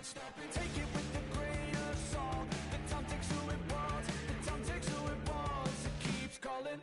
Stop and take it with a grain of salt. The time takes who it wants. The time takes who it wants. It keeps calling.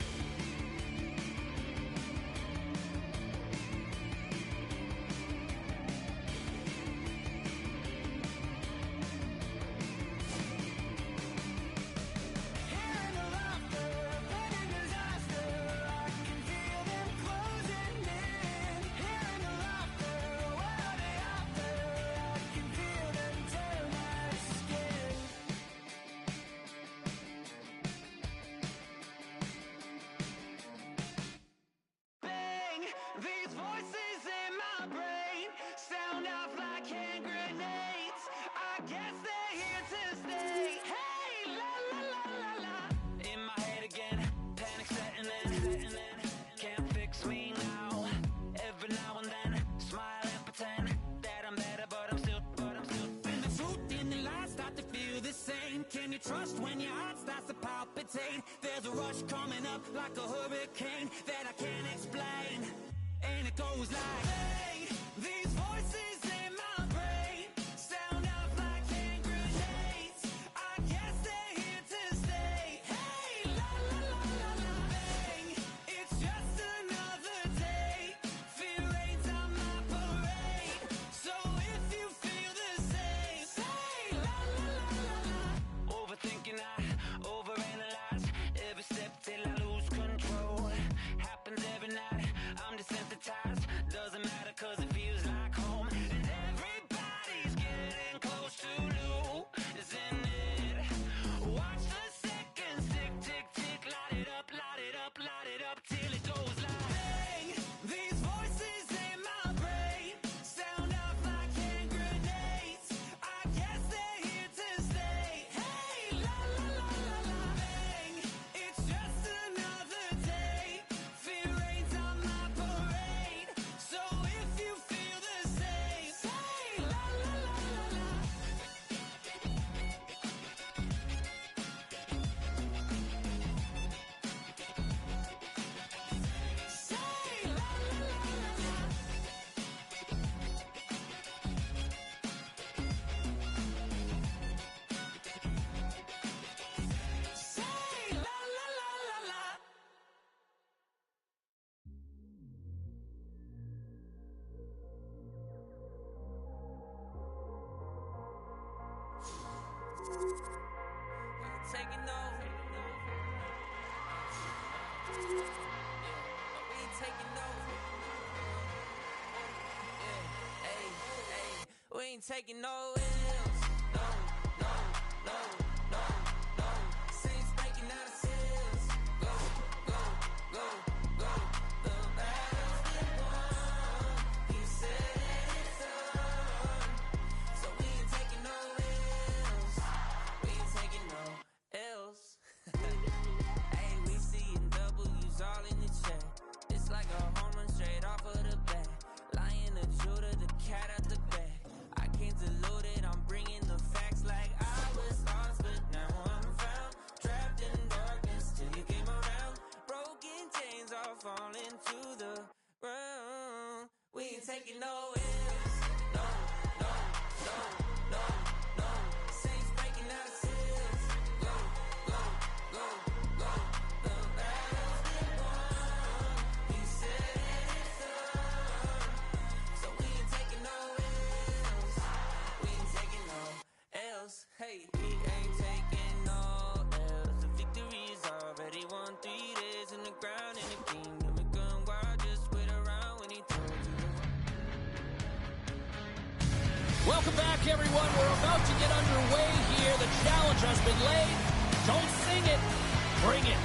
These voices in my brain sound off like hand grenades. I guess they're here to stay. Hey, la la la la la. In my head again, panic setting in. Can't fix me now. Every now and then, smile and pretend that I'm better, but I'm still. When the truth and the lies start to feel the same, can you trust when your heart starts to palpitate? There's a rush coming up like a hurricane that I can't explain. And it goes like, hey, these voices in my brain sound off like hand grenades. I guess they're here to stay. Hey, la la la la la. Bang, it's just another day. Fear rains on my parade. So if you feel the same, say la la la la la. Overthinking, I overanalyze every step till I lose control. Happens every night, I'm desensitized. Doesn't matter cause it feels like home. And everybody's getting close to losing it. Watch the seconds tick, tick, tick. Light it up, light it up, light it up till it goes like, bang. These voices in my brain sound off like hand grenades. I guess they're here to stay. Hey, la la la la la. Bang, it's just another day. Fear rains on my parade. So if you feel the same, say la la la la la. Say la la la la la. Say la la la la la. Taking over. We ain't taking over. Hey, hey, we ain't taking no L's. No, no, no, no, no. Saints breaking out of seals. Go, go, go, go. The battle's been won. You said it's on. So we ain't taking no L's. We ain't taking no L's. Hey, we seeing W's all in the chat. It's like a home run straight off of the bat. Lion, the Judah, the cat out the bag. I can't dilute it, I'm bringing the facts like I was lost, but now I'm found. Trapped in darkness till you came around. Broken chains all falling to the ground. We ain't taking no L's. No, no, no, no, no. Saints breaking out of seals. Go, go, go, go. The battle's been won. You said it's on. So we ain't taking no L's. We ain't taking no L's. Hey, we ain't taking no L's. The victory is already won. 3 days in the ground in the kingdom. It come wild, just wait around when he told you. Welcome back, everyone. We're about to get underway here. The challenge has been laid. Don't sing it, bring it.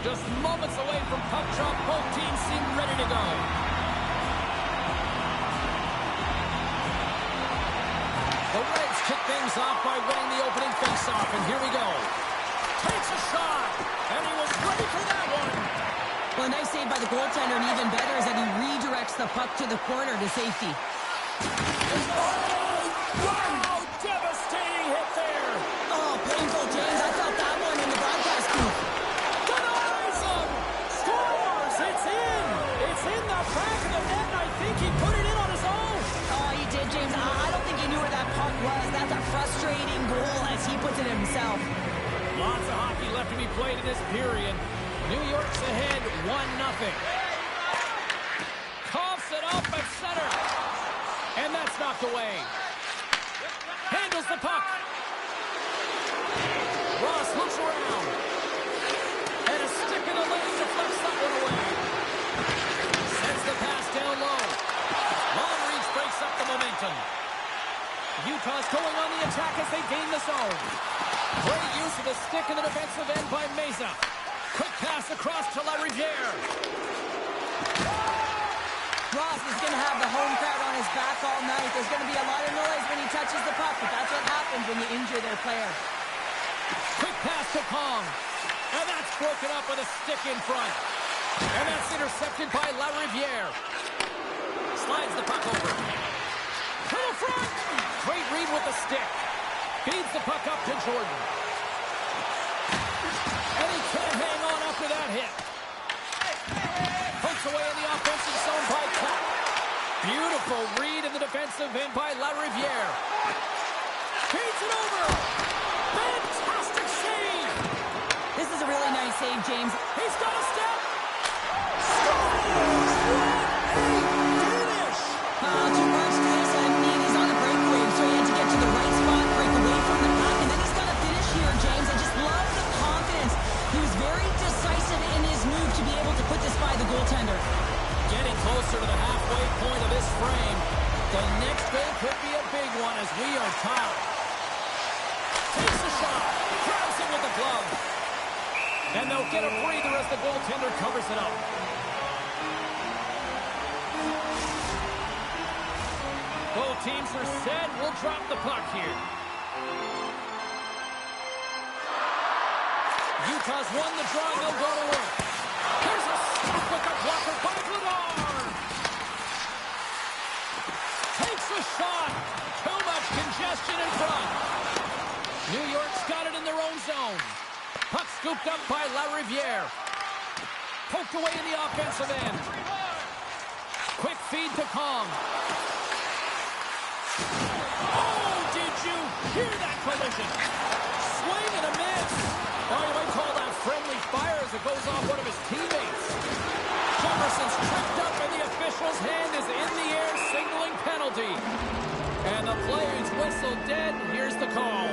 Just moments away from puck drop, both teams seem ready to go. The Reds kick things off by winning the opening faceoff, and here we go. Takes a shot, and he was ready for that one. Well, a nice save by the goaltender, and even better is that he redirects the puck to the corner to safety. Wow, devastating hit there. Oh, painful, James. I felt that one in the broadcast booth. Denies him. Scores. It's in. It's in the back of the net, and I think he put it in on his own. Oh, he did, James. I don't think he knew where that puck was. That's a frustrating goal, as he puts it himself. Lots of hockey left to be played in this period. New York's ahead 1-0. Coughs it up at center. And that's knocked away. Handles the puck. Ross looks around. And a stick in the lane deflects that one away. Sends the pass down low. Long reach breaks up the momentum. Utah's going on the attack as they gain the zone. Great use of the stick in the defensive end by Meza. Quick pass across to LaRiviere. Ross is going to have the home crowd on his back all night. There's going to be a lot of noise when he touches the puck, but that's what happens when you injure their player. Quick pass to Kong. And that's broken up with a stick in front. And that's intercepted by LaRiviere. Slides the puck over. To the front. Great read with the stick. Feeds the puck up to Jordan. And he can't hang on after that hit. Pokes away in the offensive zone by Cat. Beautiful read in the defensive end by LaRiviere. Feeds it over. Fantastic save. This is a really nice save, James. He's got a step. Scores! Finish! Too much to this. I mean, he's on the breakaway, so he had to get to the right spot, break away from the puck, and then he's got to finish here, James. I just love the confidence. He was very decisive in his move to be able to put this by the goaltender. Getting closer to the halfway point of this frame. The next goal could be a big one as we are tied. Takes a shot. Grabs it with the glove. And they'll get a breather as the goaltender covers it up. Both teams are set. We'll drop the puck here. Utah's won the draw. They'll go to work. Here's a stop with the blocker by Vladar. Takes a shot. Too much congestion in front. New York's got it in their own zone. Puck scooped up by LaRiviere. Poked away in the offensive end. Quick feed to Kong. Oh, did you hear that collision? Swing and a miss. Oh, you might call that friendly fire as it goes off one of his teammates. Jefferson's tripped up and the official's hand is in the air signaling penalty. And the play's whistle dead. Here's the call.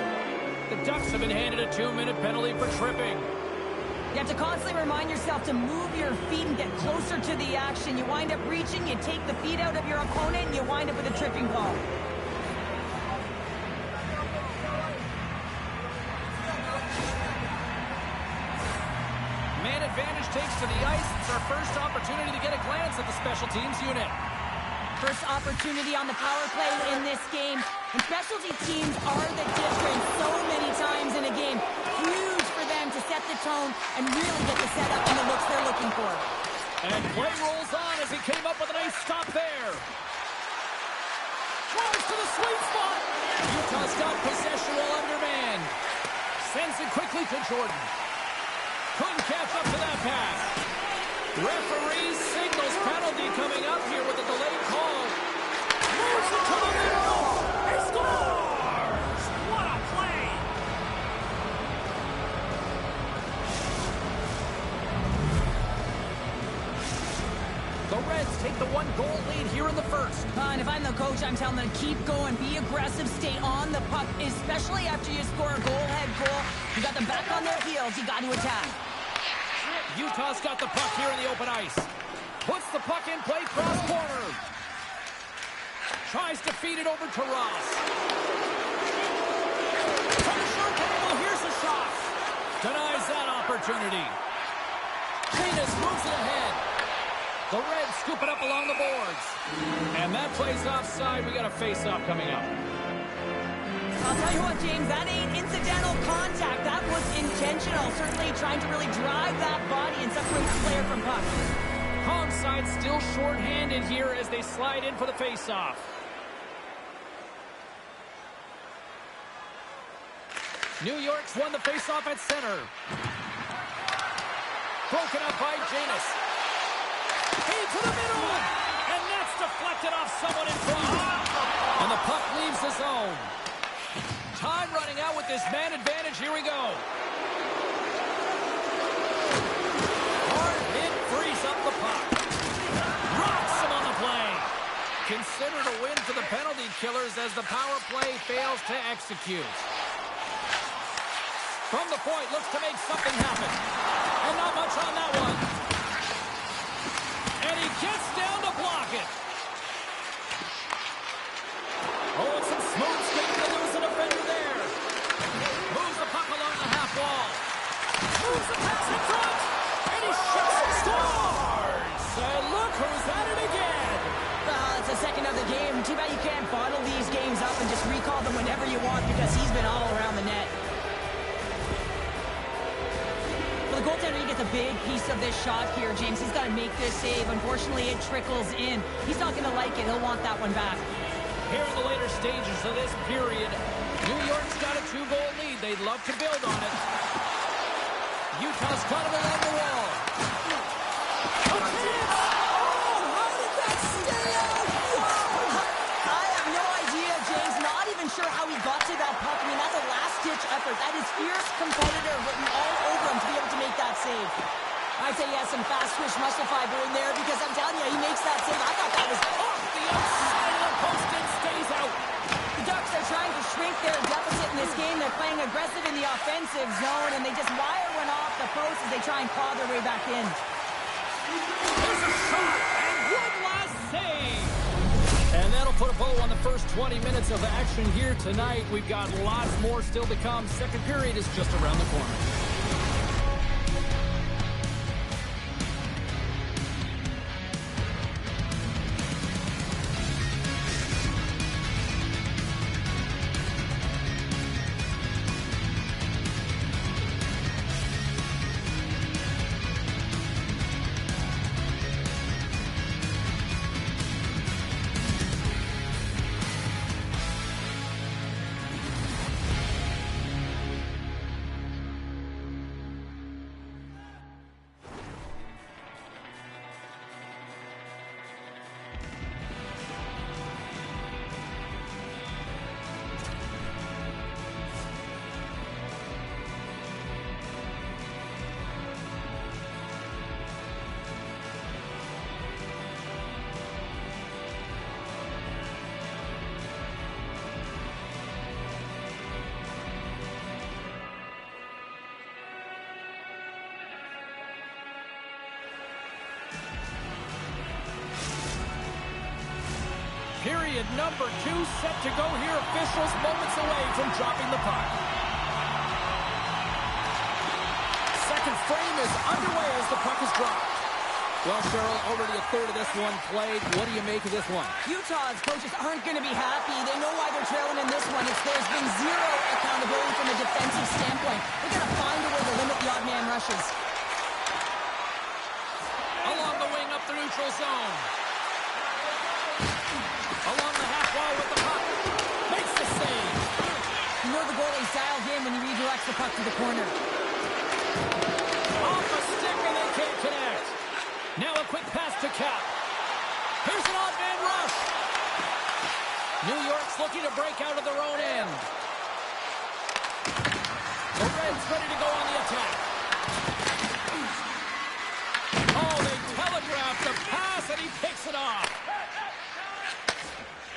The Ducks have been handed a 2-minute penalty for tripping. You have to constantly remind yourself to move your feet and get closer to the action. You wind up reaching, you take the feet out of your opponent, and you wind up with a tripping call. Man advantage takes to the ice. It's our first opportunity to get a glance at the special teams unit. First opportunity on the power play in this game. And specialty teams are the difference so many times in a game. Huge for them to set the tone and really get the setup and the looks they're looking for. And play rolls on as he came up with a nice stop there. Drives to the sweet spot. Utah's got possession while undermanned. Sends it quickly to Jordan. Couldn't catch up to that pass. Referee signals penalty coming up here with a delayed call. Moves it to the middle. He scores! What a play! The Reds take the 1-goal lead here in the first. And if I'm the coach, I'm telling them to keep going, be aggressive, stay on the puck, especially after you score a goal-head goal. You got them back on their heels. You got to attack. Utah's got the puck here in the open ice. Puts the puck in play, cross corner. Tries to feed it over to Ross. From the short angle, here's a shot. Denies that opportunity. Venus moves it ahead. The Reds scoop it up along the boards. And that plays offside. We got a face-off coming up. I'll tell you what, James, that ain't incidental contact. That was intentional. Certainly trying to really drive that body and separate the player from puck. Kong's side still short-handed here as they slide in for the face-off. New York's won the faceoff at center. Broken up by Janus. Hey, to the middle! And that's deflected off someone in front. And the puck leaves the zone. Time running out with this man advantage. Here we go. Hard hit frees up the puck. Rocks him on the play. Considered a win for the penalty killers as the power play fails to execute. From the point, looks to make something happen. And not much on that one. And he gets down to block it. Oh, it's some smooth skating to lose an offender there. Moves the puck along the half wall. Moves the pass in front. And he shoots and scores. And look who's at it again. It's the second of the game. Too bad you can't bottle these games up and just recall them whenever you want because he's been all around the net. The goaltender, he gets a big piece of this shot here, James. He's got to make this save. Unfortunately, it trickles in. He's not going to like it. He'll want that one back. Here in the later stages of this period, New York's got a 2-goal lead. They'd love to build on it. Utah's got him along the wall. A chance! Oh, how did that stay out? Whoa! I have no idea, James. Not even sure how he got to that puck. I mean, that's a last-ditch effort. That is fierce competitor written all over him to be able to make that save. I'd say he has some fast-twitch muscle fiber in there because I'm telling you, he makes that save. I thought that was Off the outside of the post and stays out. The Ducks are trying to shrink their deficit in this game. They're playing aggressive in the offensive zone, and they just wire one off the post as they try and claw their way back in. There's a shot, and one last save. And that'll put a bow on the first 20 minutes of action here tonight. We've got lots more still to come. Second period is just around the corner. Period number 2 set to go here. Officials moments away from dropping the puck. Second frame is underway as the puck is dropped. Well, Cheryl, already a third of this one played. What do you make of this one? Utah's coaches aren't going to be happy. They know why they're trailing in this one. There's been zero accountability from a defensive standpoint. They're going to find a way to limit the odd man rushes. Along the wing up the neutral zone. Along the half wall with the puck. Makes the save. You know the goalie's dialed in when he redirects the puck to the corner. Off a stick and they can't connect. Now a quick pass to Cap. Here's an odd man rush. New York's looking to break out of their own end. The Reds ready to go on the attack. Oh, they telegraphed the pass and he picks it off.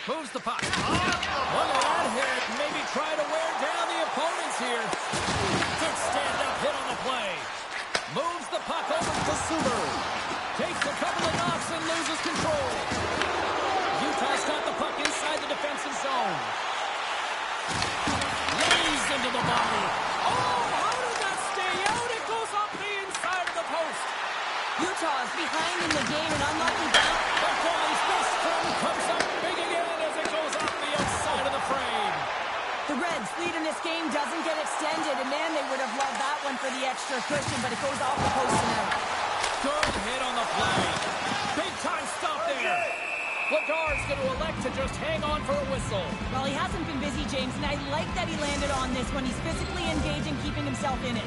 Moves the puck. Look at that hit. Maybe try to wear down the opponents here. Good stand-up hit on the play. Moves the puck over to Suter. Takes a couple of knocks and loses control. Utah's got the puck inside the defensive zone. Lays into the body. Oh, how did that stay out? It goes off the inside of the post. Utah's behind in the game, and unlucky that. The goalie's best friend comes up big again as it goes off the outside of the frame. The Reds' lead in this game doesn't get extended, and man, they would have loved that one for the extra cushion, but it goes off the post and out. Good hit on the play. Big time stop there. Lagar's going to elect to just hang on for a whistle. Well, he hasn't been busy, James, and I like that he landed on this one. He's physically engaged and keeping himself in it.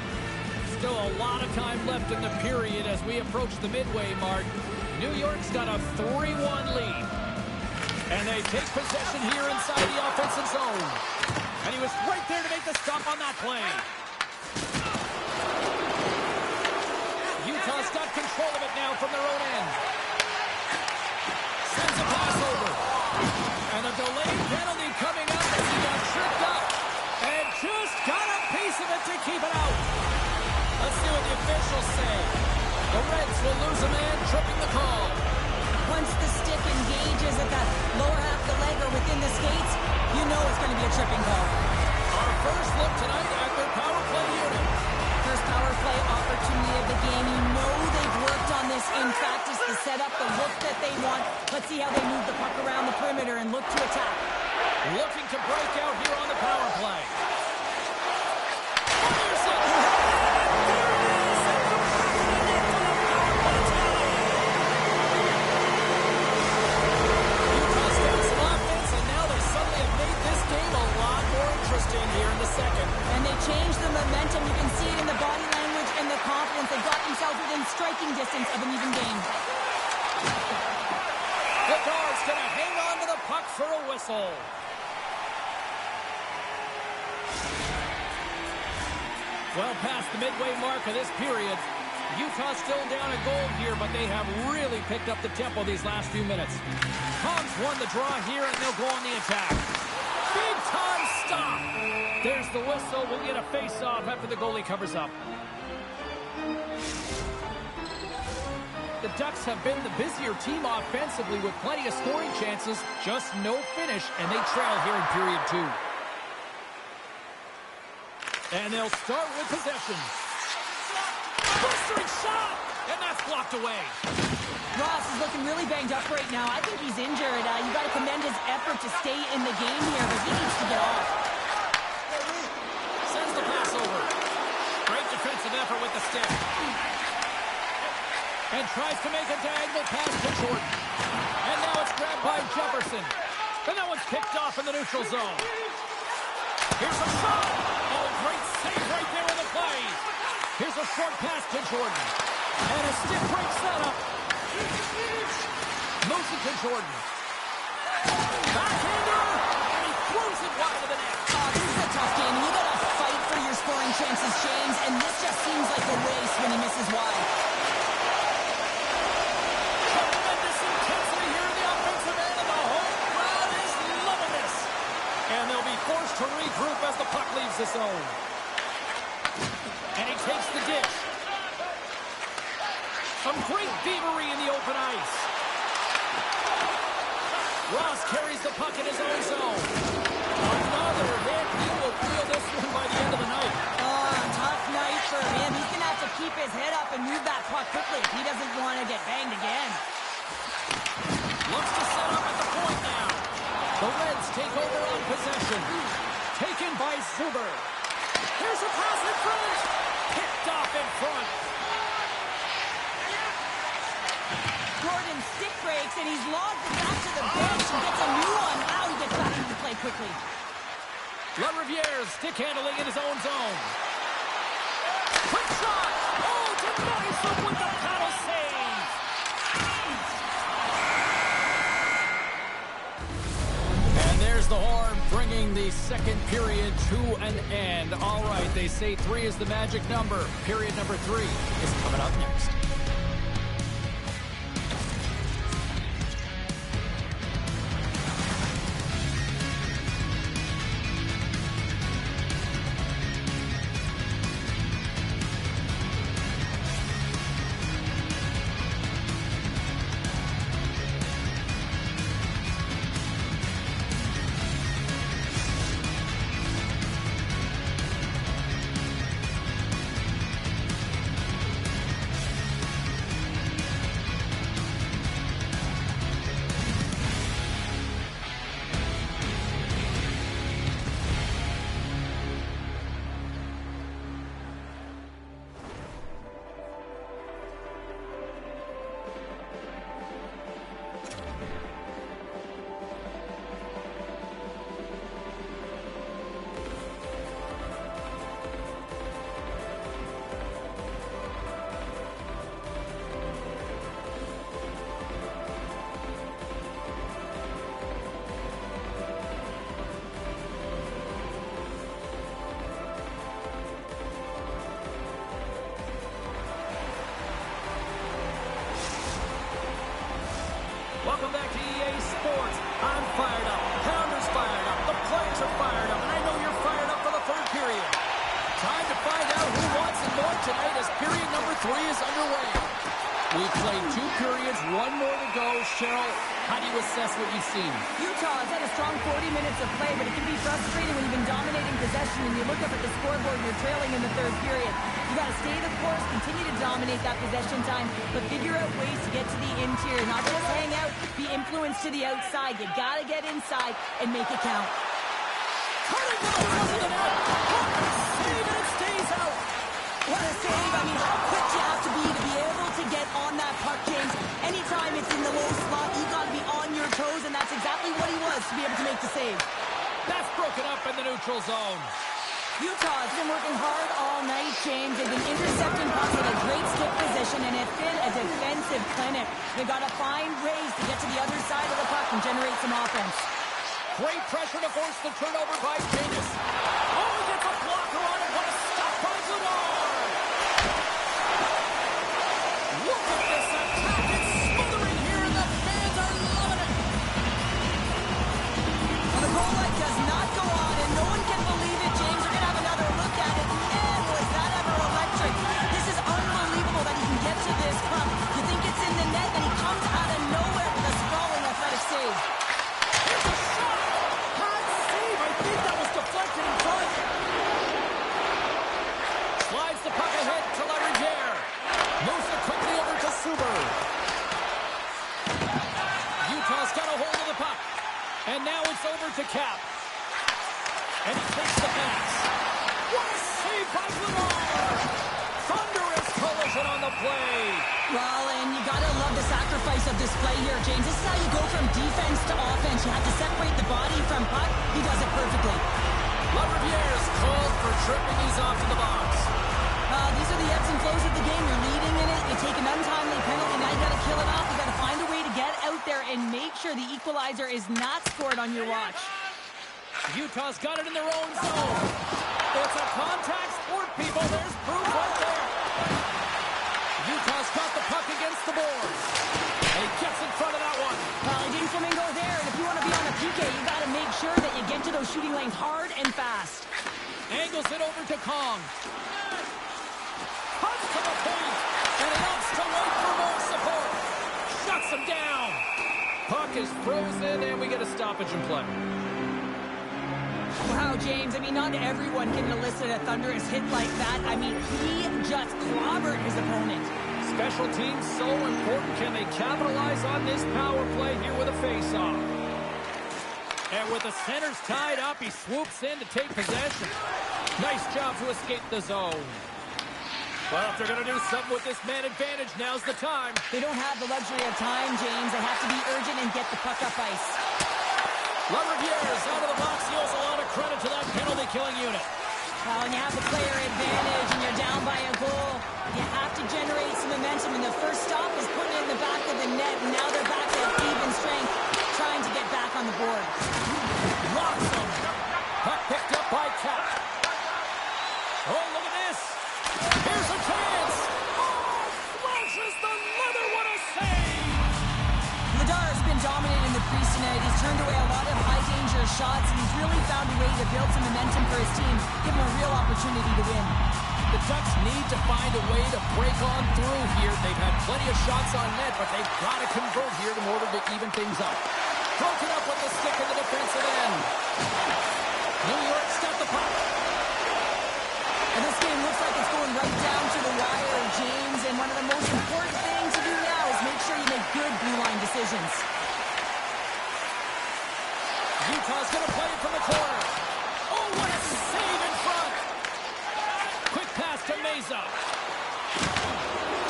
Still a lot of time left in the period as we approach the midway mark. New York's got a 3-1 lead. And they take possession here inside the offensive zone. And he was right there to make the stop on that play. Utah's got control of it now from their own end. Sends a pass over. And a delayed penalty coming up as he got tripped up. And just got a piece of it to keep it out. Let's see what the officials say. The Reds will lose a man, tripping the call. Once the stick engages at the lower half of the leg or within the skates, you know it's going to be a tripping call. Our first look tonight at their power play unit. First power play opportunity of the game. You know they've worked on this in practice to set up the look that they want. Let's see how they move the puck around the perimeter and look to attack. Looking to break out here on the power play. Here in the second. And they changed the momentum. You can see it in the body language and the confidence. They got themselves within striking distance of an even game. Lagar's going to hang on to the puck for a whistle. Well past the midway mark of this period. Utah still down a goal here, but they have really picked up the tempo these last few minutes. Tom's won the draw here, and they'll go on the attack. Big time stop. There's the whistle. We'll get a face-off after the goalie covers up. The Ducks have been the busier team offensively with plenty of scoring chances, just no finish, and they trail here in period 2. And they'll start with possession. Blistering shot, and that's blocked away. Ross is looking really banged up right now. I think he's injured. You got to commend his effort to stay in the game here, but he needs to get off. Sends the pass over. Great defensive effort with the stick. And tries to make a diagonal pass to Jordan. And now it's grabbed by Jefferson. And that one's picked off in the neutral zone. Here's a shot. Oh, great save right there in the play. Here's a short pass to Jordan. And a stick breaks that up. Moves it to Jordan. Backhander. And he throws it wide of the net. Oh, this is a tough game. You got to fight for your scoring chances, James. And this just seems like a waste when he misses wide. Tremendous intensity here in the offensive end. And the whole crowd is loving this. And they'll be forced to regroup as the puck leaves the zone. And he takes the dish. Some great thievery in the open ice. Ross carries the puck in his own zone. Another hit. He will feel this one by the end of the night. Oh, tough night for him. He's going to have to keep his head up and move that puck quickly if he doesn't want to get banged again. Looks to set up at the point now. The Reds take over on possession. Taken by Zuber. Here's a pass in front. Picked off in front. Jordan stick breaks, and he's logged it back to the bench and gets a new one. Now he gets back into the play quickly. LaRiviere stick handling in his own zone. Quick shot. Oh, denies him with the paddle save. And there's the horn bringing the second period to an end. All right, they say 3 is the magic number. Period number 3 is coming up next. tonight as period number 3 is underway. We've played 2 periods, 1 more to go. Cheryl, how do you assess what you've seen? Utah's had a strong 40 minutes of play, but it can be frustrating when you've been dominating possession and you look up at the scoreboard and you're trailing in the 3rd period. You got to stay the course, continue to dominate that possession time, but figure out ways to get to the interior, not just hang out, be influenced to the outside. You got to get inside and make it count. Turning to the front of the net. Save and it stays out. What a save. I mean, how quick you have to be able to get on that puck, James. Anytime it's in the low slot, you got to be on your toes, and that's exactly what he was to be able to make the save. That's broken up in the neutral zone. Utah's been working hard all night, James. They've been intercepting pucks with a great stick position, and it's been a defensive clinic. They've got to find ways to get to the other side of the puck and generate some offense. Great pressure to force the turnover by Janis. Oh, he gets a blocker on it. What a stop by Zadar. Look at this attack. It's smothering here, and the fans are loving it. Well, the goal light does not go on, and no one can believe it, James. We're going to have another look at it. Man, was that ever electric. This is unbelievable that he can get to this puck. You think it's in the net, and he comes out of nowhere with a sprawling athletic save. Here's a shot. Hard save. I think that was deflected in front. Slides the puck ahead to Laurier. Moves it quickly over to Suber. Utah's got a hold of the puck. And now it's over to Cap. And he takes the pass. What a save by Zadar. Thunderous collision on the play. Well, and you got to love the sacrifice of this play here, James. This is how you go from defense to offense. You have to separate the body from puck. He does it perfectly. Laurier's called for tripping. He's off to the box. These are the ebbs and flows of the game. You're leading in it. You take an untimely penalty. Now you got to kill it off. You got to find a way to get out there and make sure the equalizer is not scored on your watch. Utah's got it in their own zone. It's a contact sport, people. There's proof right there. Utah's got the puck against the boards. And he gets in front of that one. Well, he didn't flamingo there, and if you want to be on a PK, you got to make sure that you get to those shooting lanes hard and fast. Angles it over to Kong. Punch to the point, and he opts to wait for more support. Shuts him down. Puck is frozen, and we get a stoppage in play. Wow, James, I mean, not everyone can elicit a thunderous hit like that. I mean, he just clobbered his opponent. Special teams so important. Can they capitalize on this power play here with a face-off? And with the centers tied up, he swoops in to take possession. Nice job to escape the zone. Well, if they're going to do something with this man advantage, now's the time. They don't have the luxury of time, James. They have to be urgent and get the puck up ice. Laurier's out of the box. He owes a lot of credit to that penalty-killing unit. Well, when you have the player advantage and you're down by a goal, you have to generate some momentum. And the first stop is putting it in the back of the net. And now they're back at even strength, trying to get back on the board. Locks him. Puck picked up by Cap. Oh, look at this. Here's a chance. Oh, flashes the leather. What a save. Zadar has been dominant in the crease tonight. He's turned away a lot of high-danger shots, and he's really found a way to build some momentum for his team, give him a real opportunity to win. The Ducks need to find a way to break on through here. They've had plenty of shots on net, but they've got to convert here in order to even things up. Broken up with the stick in the defensive end. New York's got the puck. And this game looks like it's going right down to the wire, James, and one of the most important things to do now is make sure you make good blue line decisions. Utah's going to play it from the corner. Oh, what a save in front. Quick pass to Meza.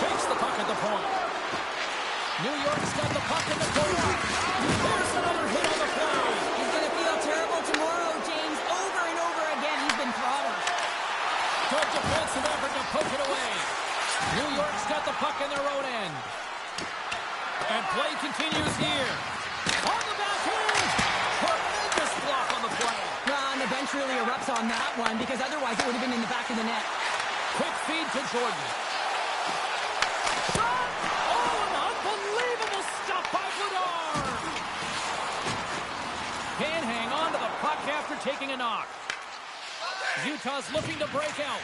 Takes the puck at the point. New York's got the puck in the corner. There's another hit on the play. He's going to feel terrible tomorrow, James. Over and over again, he's been throttled. Good defensive effort to poke it away. New York's got the puck in their own end. And play continues here. On the back end. Tremendous block on the play. Well, and the bench really erupts on that one because otherwise it would have been in the back of the net. Quick feed to Jordan. Shot! Oh, an unbelievable stop by Zadar. Can't hang on to the puck after taking a knock. Utah's looking to break out.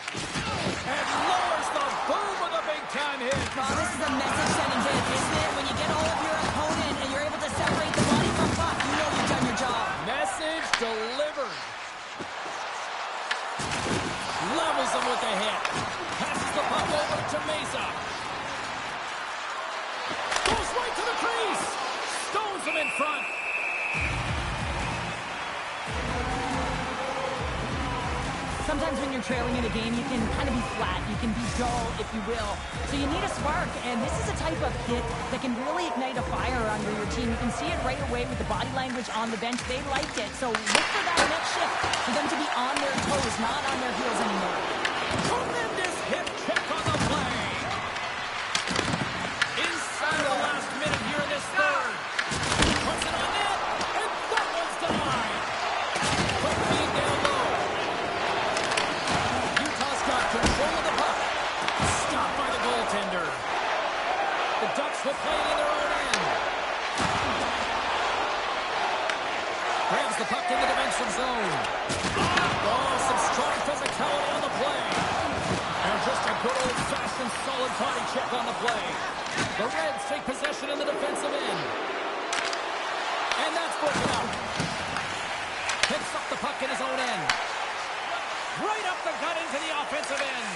And lowers the boom with a big-time hit. Oh, this is a message-sending hit, isn't it? When you get all of your opponent and you're able to separate the body from puck, you know you've done your job. Message delivered. Levels him with the hit. Passes the puck over to Mesa. Goes right to the crease. Stones him in front. Sometimes when you're trailing in a game, you can kind of be flat. You can be dull, if you will. So you need a spark, and this is a type of hit that can really ignite a fire under your team. You can see it right away with the body language on the bench. They liked it. So look for that next shift, for them to be on their toes, not on their heels anymore. Tremendous hip check on the play. Inside the last minute here in this third. Puts it on net, and that one's denied. Quick feed down low. Utah's got control of the puck. Stopped by the goaltender. The Ducks will play it in their own end. Grabs the puck in the defensive zone. Oh, some strong physicality on the play. And just a good old-fashioned solid body check on the play. The Reds take possession in the defensive end. And that's broken out. Picks up the puck in his own end. Right up the gut into the offensive end.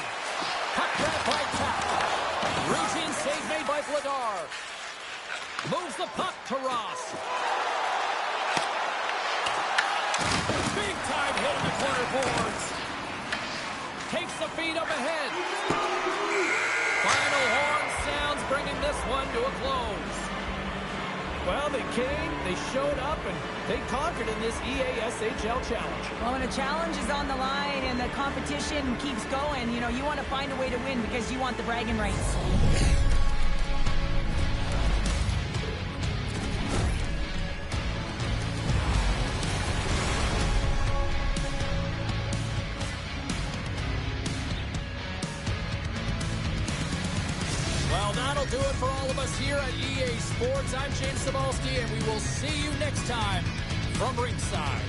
Puck grabbed by Tap. Routine save made by Vladar. Moves the puck to Ross. Big time hit in the corner boards. Takes the feed up ahead. Final horn sounds, bringing this one to a close. Well, they came, they showed up, and they conquered in this EASHL challenge. Well, when a challenge is on the line and the competition keeps going, you know, you want to find a way to win because you want the bragging rights. Well, that'll do it for all of us here at EA Sports. I'm James Cebulski, and we will see you next time from ringside.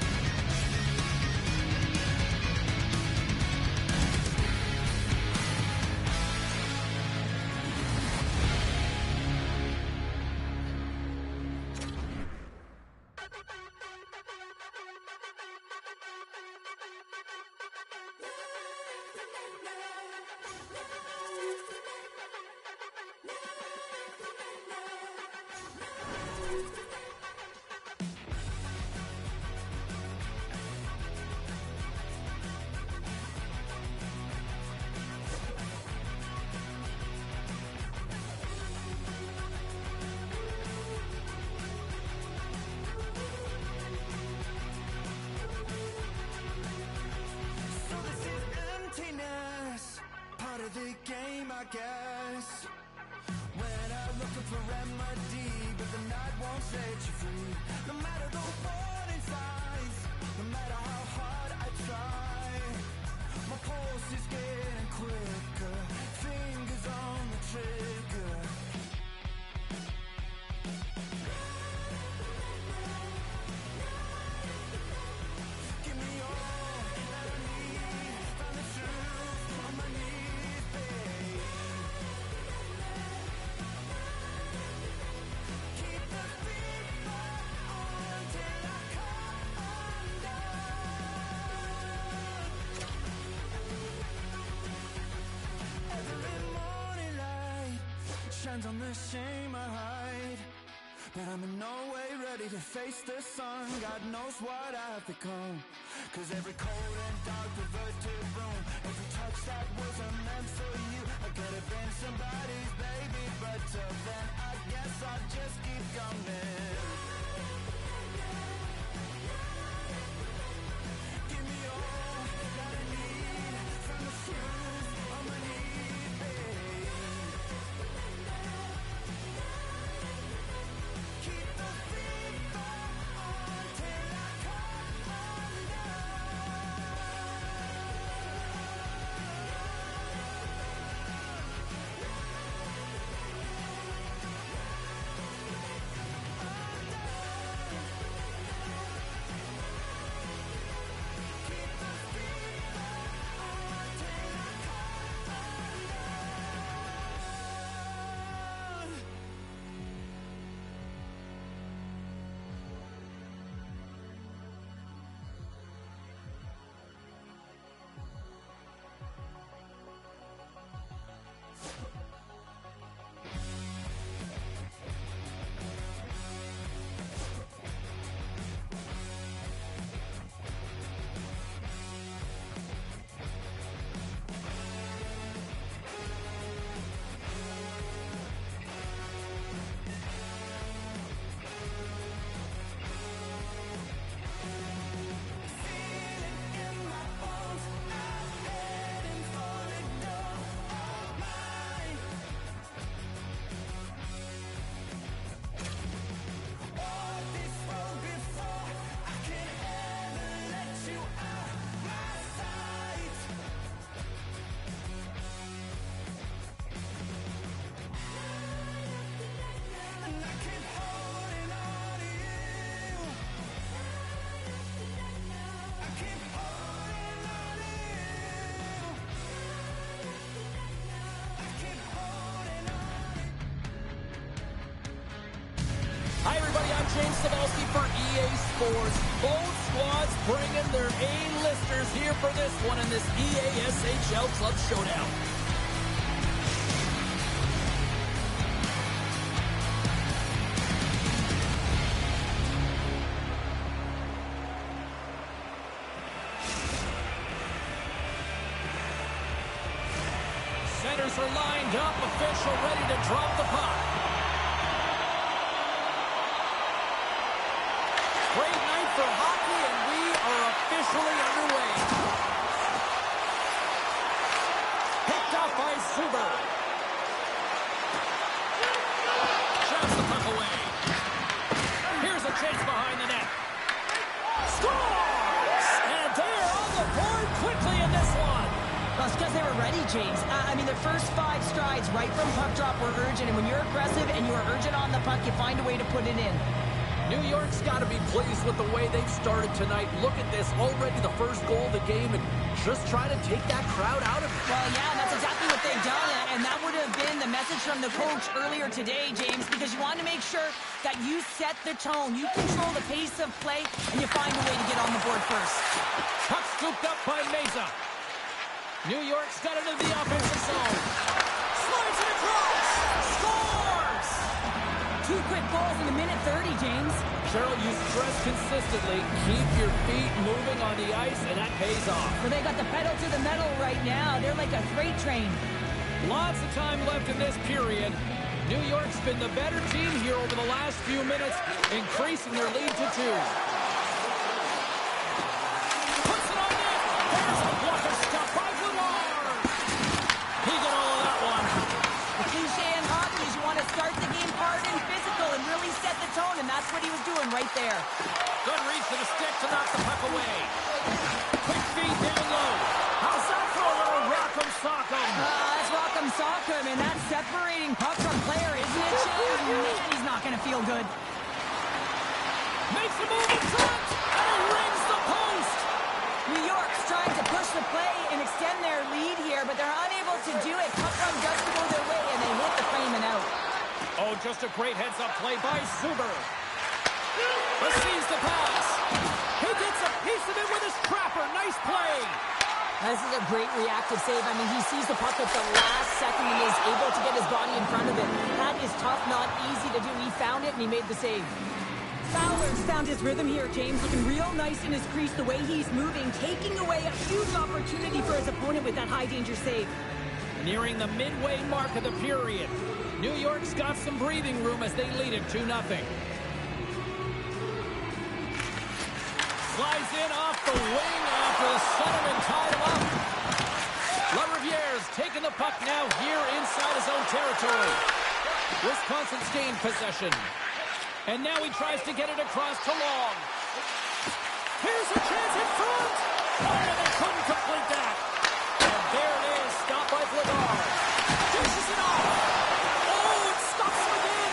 So this is emptiness, part of the game, I guess. When I'm looking for remedy, but the night won't set you free. No matter the warning signs, no matter how hard I try, my pulse is getting quicker, fingers on the trigger. Give me all that I need, find the truth on my knees, babe. Keep the beat on till I come undone. Every morning light shines on the shame I hide, but I'm in no way ready to face the sun. God knows what I've become. Cause every cold and dark perverted room, every touch that wasn't meant for you, I could have been somebody's baby, but till then I guess I'll just keep coming. Give me all that I need, from the shoes on my knees, babe. Keep the beat on till I come undone. Cebulski for EA Sports. Both squads bringing their A-listers here for this one in this EASHL Club Showdown. Centers are lined up, official ready to drop the puck. Great night for hockey, and we are officially underway. Picked up by Suber. Shoves the puck away. Here's a chance behind the net. Scores! And they're on the board quickly in this one. Well, it's because they were ready, James. I mean, the first 5 strides right from puck drop were urgent, and when you're aggressive and you're urgent on the puck, you find a way to put it in. New York's got to be pleased with the way they've started tonight. Look at this, already the first goal of the game, and just try to take that crowd out of it. Well, yeah, and that's exactly what they've done, and that would have been the message from the coach earlier today, James, because you want to make sure that you set the tone, you control the pace of play, and you find a way to get on the board first. Puck scooped up by Meza. New York's got into the offensive zone. Slides it across. Scores! 2 quick goals in a minute 30, James. Cheryl, you stress consistently, keep your feet moving on the ice, and that pays off. Well, they got the pedal to the metal right now. They're like a freight train. Lots of time left in this period. New York's been the better team here over the last few minutes, increasing their lead to 2. Puts it on net. There's a block of stuff by Goodard. He got all of that one. The cliche in hockey is you want to start the game hard and physical and really set the tone, and that's what he was doing right there. Good reach to the stick to knock the puck away. Quick feed down low. How's that for a little rock'em sock'em? That's rock'em sock'em, and that's separating puck from player, isn't it, Shane? Man, he's not going to feel good. Makes a move in front, and he rings the post. New York's trying to push the play and extend their lead here, but they're unable to do it. Puck run doesn't go their way, and they hit the frame and out. Oh, just a great heads-up play by Suber. Receives the pass. He gets a piece of it with his trapper. Nice play. This is a great reactive save. I mean, he sees the puck at the last second and is able to get his body in front of it. That is tough, not easy to do. He found it, and he made the save. Fowler's found his rhythm here, James. Looking real nice in his crease, the way he's moving, taking away a huge opportunity for his opponent with that high-danger save. Nearing the midway mark of the period. New York's got some breathing room as they lead it 2-0. Slides in off the wing after the centerman tied him up. LaRiviere's taking the puck now here inside his own territory. Wisconsin's gained possession. And now he tries to get it across to Long. Here's a chance in front. Oh, they couldn't complete that. And there it is, stopped by Vladar. Dishes it off. Oh, it stops again.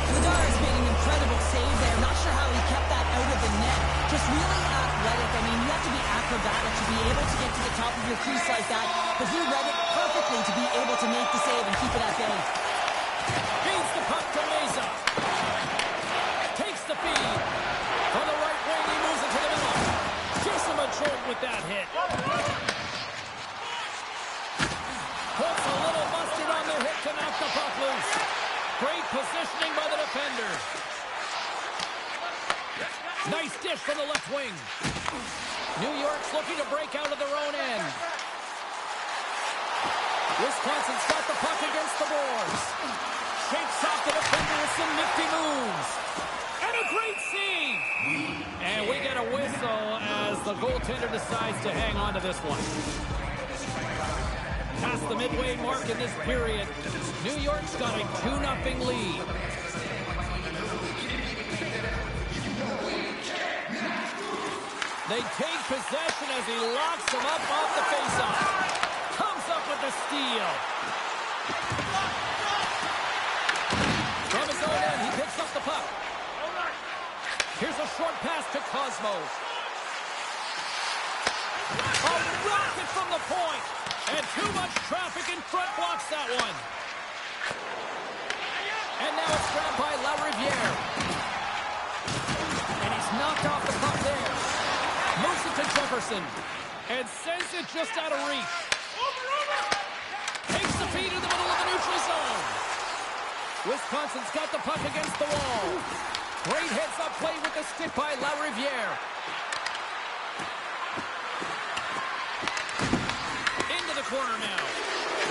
Vladar has made an incredible save there. Not sure how he kept that out of the net. Just really athletic. I mean, you have to be acrobatic to be able to get to the top of your crease like that. But he read it perfectly to be able to make the save and keep it at bay. Feeds the puck to Meza. Takes the feed. From the right wing, he moves it to the middle. Jason Macholt with that hit. Puts a little mustard on the hit to knock the puck loose. Great positioning by the defender. Nice dish from the left wing. New York's looking to break out of their own end. Wisconsin's got the puck against the boards. Shakes off the defender with some nifty moves. And a great save. And we get a whistle as the goaltender decides to hang on to this one. Past the midway mark in this period, New York's got a 2-0 lead. They take possession as he locks him up off the faceoff. Comes up with the steal. From his own end, he picks up the puck. Here's a short pass to Cosmos. A rocket from the point. And too much traffic in front blocks that one. And now it's grabbed by Lariviere. And he's knocked off the puck there. Moves it to Jefferson. And sends it just out of reach. Takes the feed in the middle of the neutral zone. Wisconsin's got the puck against the wall. Great heads-up play with the stick by Lariviere. Into the corner now.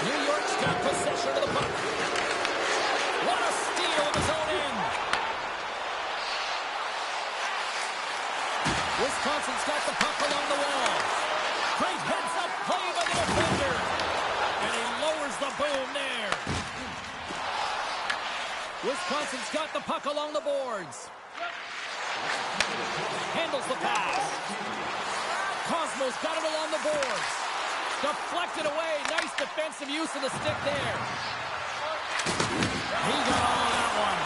New York's got possession of the puck. What a steal of his own end. Wisconsin's got the puck along the wall. Great heads-up play by the defender. And he lowers the boom there. Wisconsin's got the puck along the boards. Handles the pass. Cosmo's got it along the boards. Deflected away. Nice defensive use of the stick there. He got all of that one.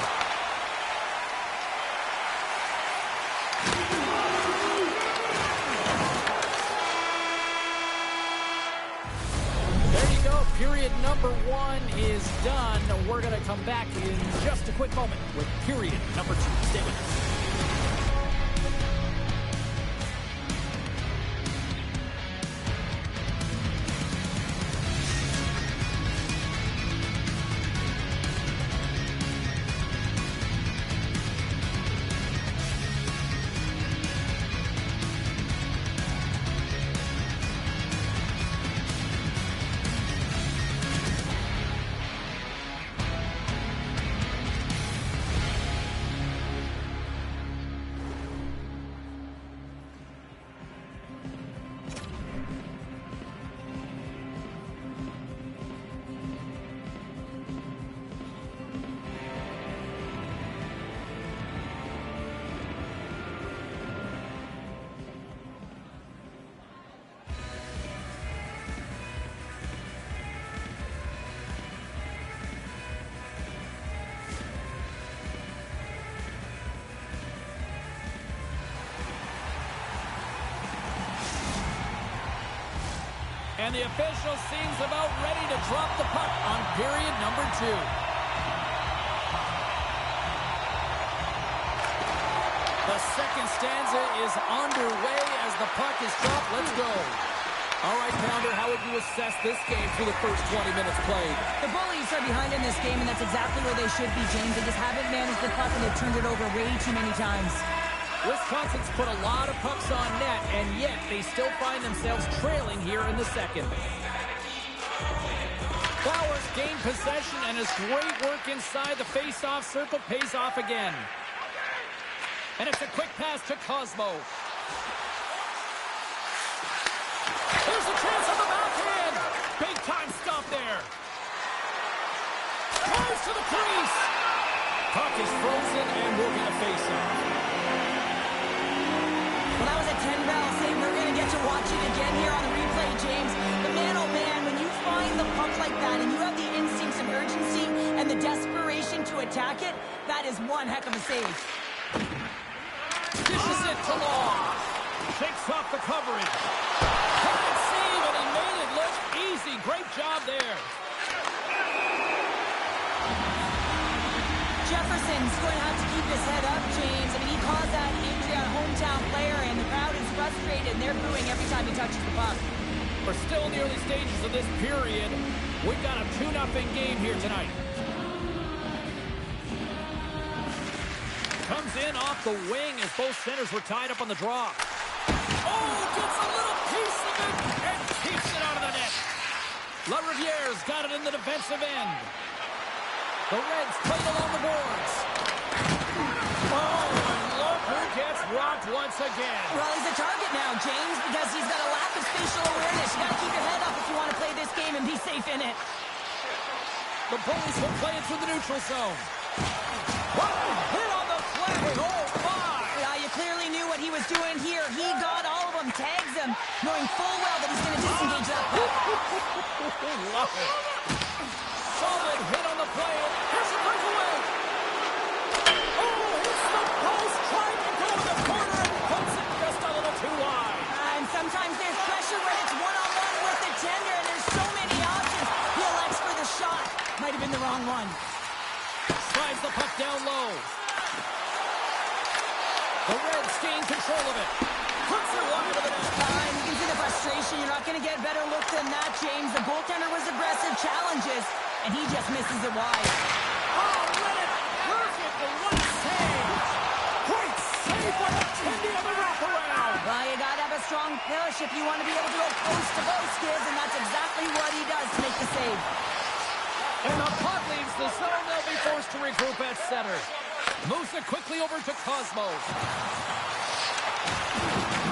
There you go. Period number 1 is done. We're going to come back in just a quick moment with period number 2. Stay with us. And the official seems about ready to drop the puck on period number 2. The second stanza is underway as the puck is dropped. Let's go. All right, Pounder, how would you assess this game through the first 20 minutes played? The Bullies are behind in this game, and that's exactly where they should be, James. They just haven't managed the puck, and they've turned it over way too many times. Wisconsin's put a lot of pucks on net, and yet they still find themselves trailing here in the second. Flowers gained possession, and his great work inside the face-off circle pays off again. And it's a quick pass to Cosmo. Here's a chance on the backhand. Big-time stop there. Goes to the crease. Puck is frozen, and we'll get a face-off. Well, that was a 10-barrel save. We're going to get to watch it again here on the replay, James. But man, oh man, when you find the puck like that and you have the instincts and urgency and the desperation to attack it, that is one heck of a save. Dishes it to Long. Shakes off the coverage. Can't save, and he made it look easy. Great job there. Jefferson's going to have to keep his head up, James. I mean, he caused that injury on a hometown player, and the crowd is frustrated, and they're booing every time he touches the puck. We're still in the early stages of this period. We've got a 2-0 game here tonight. Comes in off the wing as both centers were tied up on the draw. Oh, gets a little piece of it and keeps it out of the net. Lariviere's got it in the defensive end. The Reds played along the boards. Oh, and look who gets rocked once again. Well, he's a target now, James, because he's got a lack of spatial awareness. You got to keep your head up if you want to play this game and be safe in it. The Bullies will play it through the neutral zone. Wow, hit on the flag. Oh, my. Yeah, you clearly knew what he was doing here. He got all of them, tags them, knowing full well that he's going to disengage that puck. Love it. Solid hit on the play. Here's a breakaway. Oh, hits the post, trying to go to the corner and puts it just a little too wide. And sometimes there's pressure when it's one-on-one with the tender, and there's so many options. He elects for the shot. Might have been the wrong one. gained control of it. Puts her wide of the net. And you can see the frustration. You're not going to get better look than that, James. The goaltender was aggressive, challenges, and he just misses it wide. Oh, let it perfect. The one save. Great save by the Tendy on the wraparound. Well, you got to have a strong push if you want to be able to go coast to coast, kids, and that's exactly what he does to make the save. And the puck leaves the zone. They'll be forced to regroup at center. Moves it quickly over to Cosmo.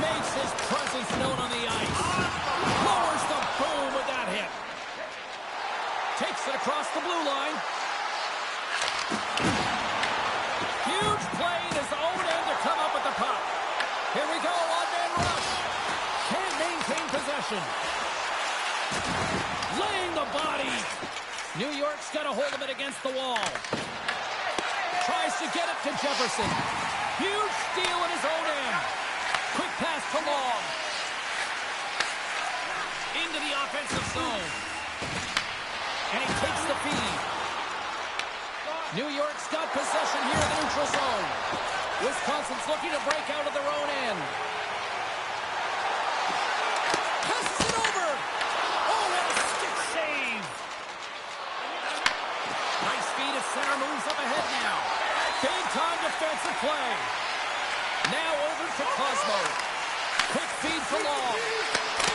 Makes his presence known on the ice. Lowers the boom with that hit. Takes it across the blue line. Huge play in his own end to come up with the puck. Here we go, one-man rush. Can't maintain possession. Laying the body. New York's got a hold of it against the wall. Tries to get it to Jefferson. Huge steal in his own end. Quick pass to Long. Into the offensive zone. And he takes the feed. New York's got possession here in the neutral zone. Wisconsin's looking to break out of their own end. Passes it over. Oh, what a stick save. Nice feed at center, moves up ahead now. Big time defensive play. Now over to Cosmo. Quick feed for Long.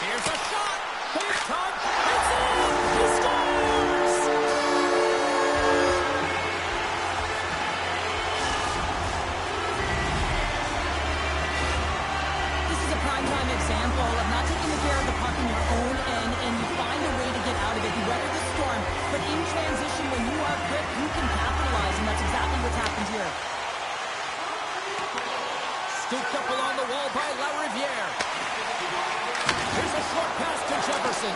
Here's a shot. Big time. It's in. He scores. This is a prime-time example of not taking care of the puck in your own end, and you find a way to get out of it. You weather the storm, but in transition, when you are quick, you can capitalize, and that's exactly what's happened here. Scooped up along the wall by LaRiviere. Here's a short pass to Jefferson.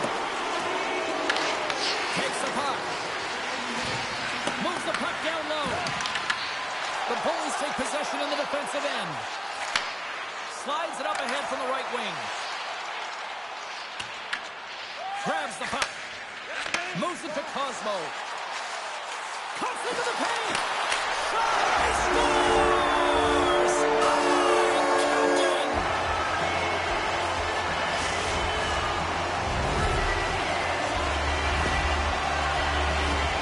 Takes the puck. Moves the puck down low. The Bullies take possession in the defensive end. Slides it up ahead from the right wing. Grabs the puck. Moves it to Cosmo. Cuts into the paint. Shot! He scores! Captain!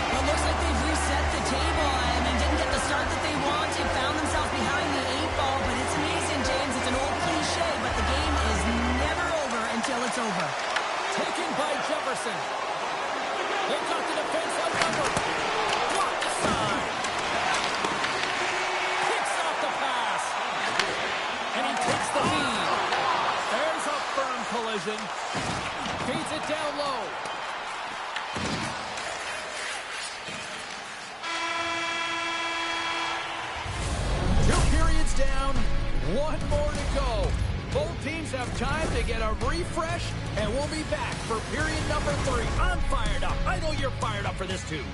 Well, it looks like they've reset the table. I mean, didn't get the start that they wanted, found themselves behind the 8 ball, but it's amazing, James. It's an old cliche, but the game is never over until it's over. Taken by Jefferson. They've got the defense outnumbered. Blocked aside. Picks off the pass. And he takes the feed. There's a firm collision. Feeds it down low. Two periods down. One more to go. Both teams have time to get a refresh, and we'll be back for period number 3. I'm fired up. I know you're fired up for this, too.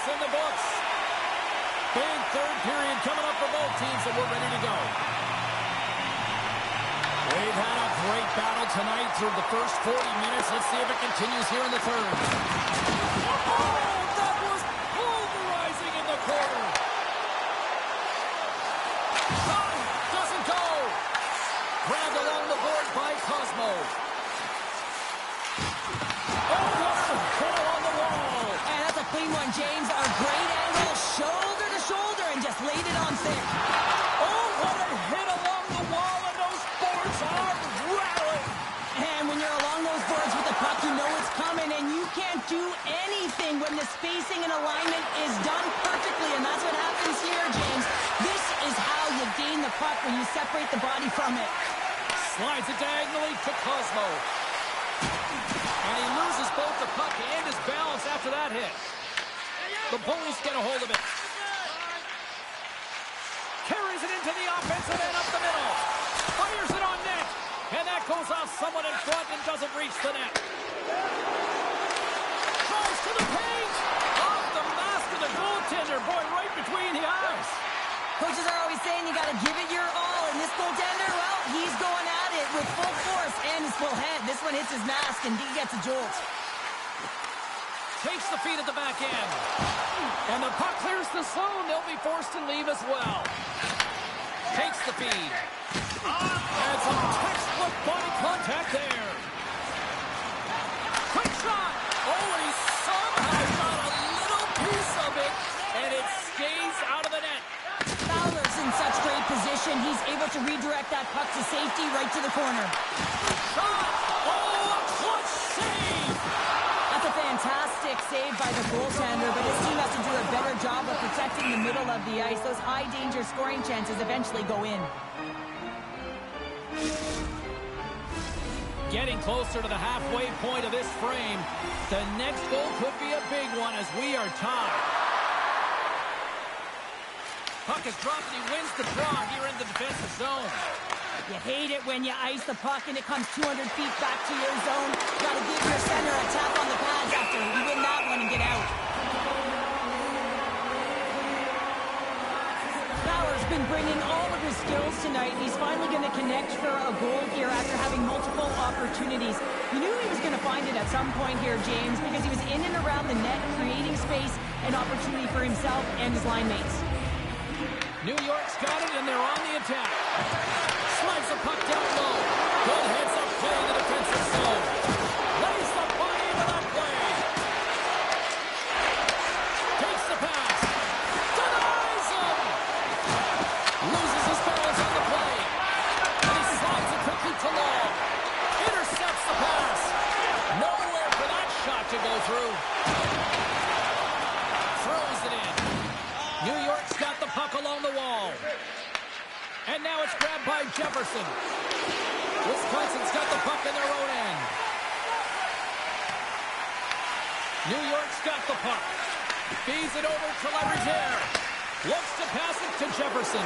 In the books. Big third period coming up for both teams, and we're ready to go. We've had a great battle tonight through the first 40 minutes. Let's see if it continues here in the third. Oh, that was pulverizing in the corner. Oh, doesn't go. Grabbed along the board by Cosmo. Oh, what a hit on the wall. And that's a clean one, James. You know it's coming, and you can't do anything when the spacing and alignment is done perfectly, and that's what happens here, James. This is how you gain the puck, when you separate the body from it. Slides it diagonally to Cosmo. And he loses both the puck and his balance after that hit. The Bullies get a hold of it. Carries it into the offensive end up the middle. Fires it on net. And that goes off someone in front and doesn't reach the net. Tries to the paint. Off the mask of the goaltender. Boy, right between the eyes. Coaches are always saying you got to give it your all. And this goaltender, well, he's going at it with full force and his full head. This one hits his mask and he gets a jolt. Takes the feed at the back end. And the puck clears the zone. They'll be forced to leave as well. Takes the feed. And some textbook body contact there. Quick shot. Oh, and he somehow got a little piece of it. And it stays out of the net. Fowler's in such great position. He's able to redirect that puck to safety right to the corner. Shot. Oh, a clutch save. That's a fantastic save by the goaltender, but his team has to do a better job of protecting the middle of the ice. Those high-danger scoring chances eventually go in. Getting closer to the halfway point of this frame. The next goal could be a big one as we are tied. Puck is dropped and he wins the draw here in the defensive zone. You hate it when you ice the puck and it comes 200 feet back to your zone. Got to give your center a tap on the pads after you win that one and get out. Fowler's been bringing all of his skills tonight. He's finally going to connect for a goal here after having multiple opportunities. You knew he was going to find it at some point here, James, because he was in and around the net, creating space and opportunity for himself and his line mates. New York's got it, and they're on the attack. Slides the puck down low. Good heads-up play in the defensive zone. Lays the body into that play. Takes the pass. Denies him. Loses his balance on the play. And he slides it quickly to Long. Intercepts the pass. Nowhere for that shot to go through. Throws it in. New York's got the puck along the wall. And now it's grabbed by Jefferson. Wisconsin's got the puck in their own end. New York's got the puck. Feeds it over to Laverdiere. Looks to pass it to Jefferson.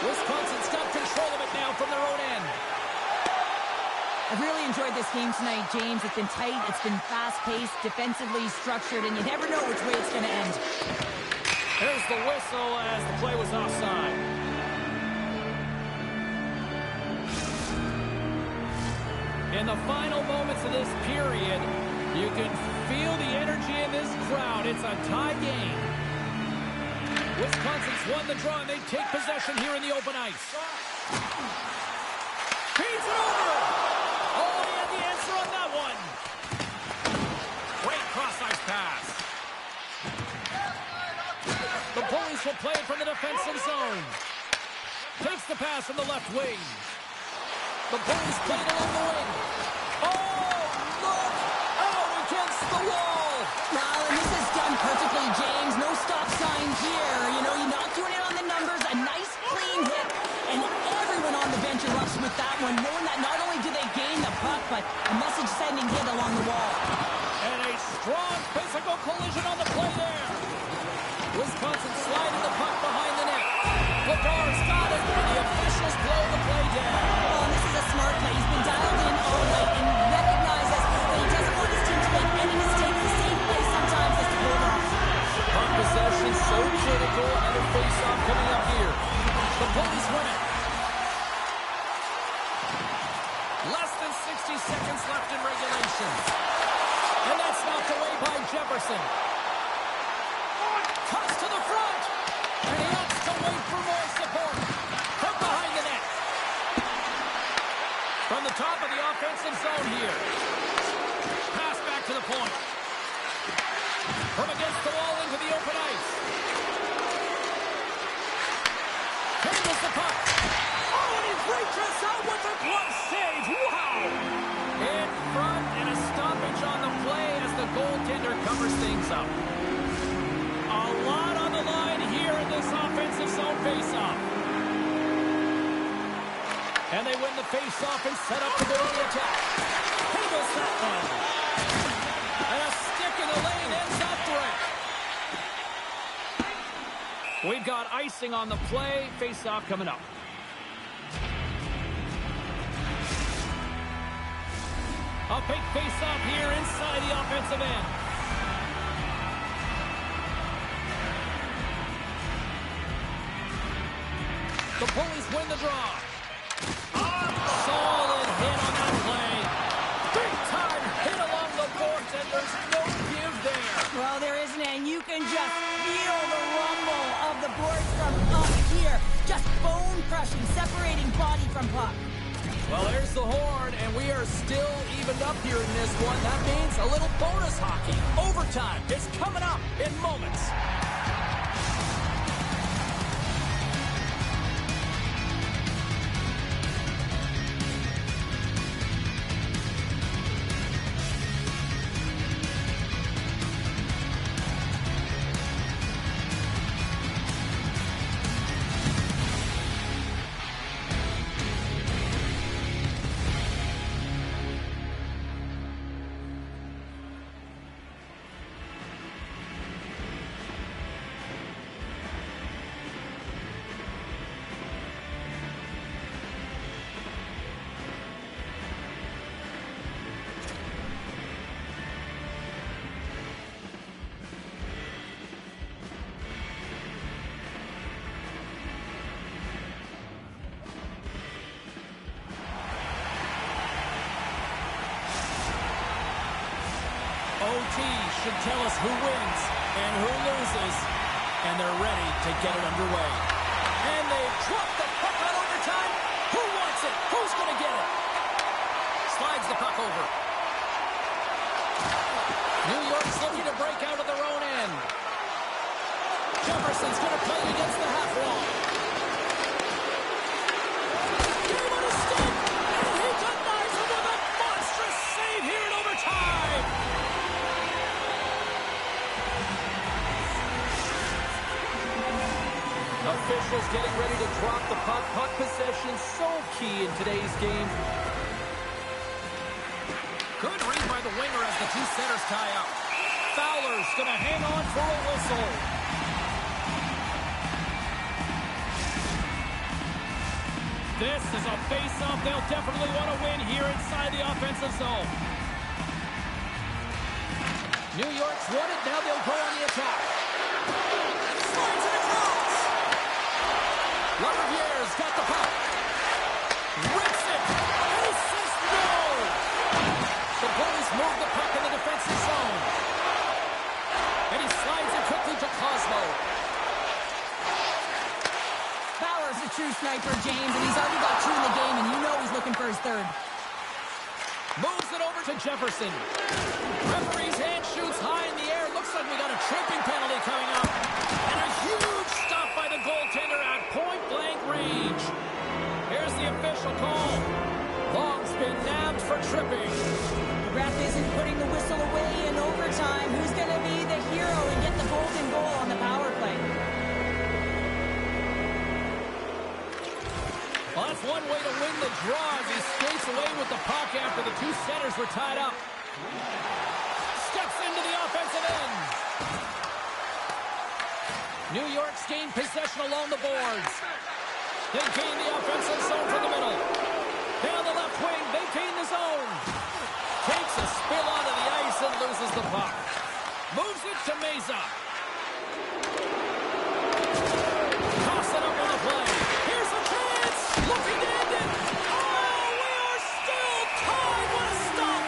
Wisconsin's got control of it now from their own end. I've really enjoyed this game tonight, James. It's been tight, it's been fast-paced, defensively structured, and you never know which way it's going to end. There's the whistle as the play was offside. In the final moments of this period, you can feel the energy in this crowd. It's a tie game. Wisconsin's won the draw, and they take possession here in the open ice. Feeds it over. Oh, he had the answer on that one. Great cross-ice pass. The Bullies will play it from the defensive zone. Takes the pass from the left wing. The Bullies play it along the wing. Oh, look! Out against the wall! Wow, and this is done perfectly, James. No stop sign here. You know, you're not doing it on the numbers. A nice, clean hit. And everyone on the bench erupts with that one, knowing that not only do they gain the puck, but a message-sending hit along the wall. And a strong physical collision on the play there. Wisconsin sliding the puck behind the net. Lagar's got it, and the officials blow the play down. Oh, and this is a smart play. He's been dialed in all night and recognizes that he doesn't want his team to make any mistakes. The safe play sometimes is to hold off. Puck possession so critical, and a face-off coming up here. The Bullies win it. Less than 60 seconds left in regulation. And that's knocked away by Jefferson. Cuts to the front. And he opts to wait for more support. From behind the net. From the top of the offensive zone here. Pass back to the point. From against the wall into the open ice. Handles the puck. Oh, and he reaches out with a glove save. Wow! In front covers things up. A lot on the line here in this offensive zone faceoff. And they win the faceoff and set up to go to the attack. Here goes that one. And a stick in the lane ends that threat. We've got icing on the play. Faceoff coming up. A big face-off here inside the offensive end. The Bullies win the draw. Solid hit on that play. Big-time hit along the boards, and there's no give there. Well, there isn't, and you can just feel the rumble of the boards from up here. Just bone-crushing, separating body from puck. Well, there's the horn, and we are still evened up here in this one. That means a little bonus hockey. Overtime is coming up in moments. OT should tell us who wins and who loses, and they're ready to get it underway. And they drop the puck on overtime. Who wants it? Who's going to get it? Slides the puck over. New York's looking to break out of their own end. Jefferson's going to play it against the half wall. Get him on a stick, and he denies him with a monstrous save here in overtime. Officials getting ready to drop the puck. Puck possession so key in today's game. Good read by the winger as the two centers tie up. Fowler's going to hang on for a whistle. This is a face-off they'll definitely want to win here inside the offensive zone. New York's won it. Now they'll go on the attack. Slides it across. Lavier's got the puck. Rips it. And he says no. The Bullies move the puck in the defensive zone. And he slides it quickly to Cosmo. Fowler's a true sniper, James, and he's already got 2 in the game, and you know he's looking for his third. Moves it over to Jefferson. Referee's hand shoots high in the air. Looks like we got a tripping penalty coming up. And a huge stop by the goaltender at point-blank range. Here's the official call. Long's been nabbed for tripping. The ref isn't putting the whistle away in overtime. Who's going to be the hero and get the golden goal on the power play? Well, that's one way to win the draw as he skates away with the puck after the two centers were tied up. Steps into the offensive end. New York's gained possession along the boards. They gain the offensive zone from the middle. Down the left wing, they gain the zone. Takes a spill onto the ice and loses the puck. Moves it to Meza. Toss it up on the play. Here's a chance. Looking to end it. Oh, we are still tied. What a stop.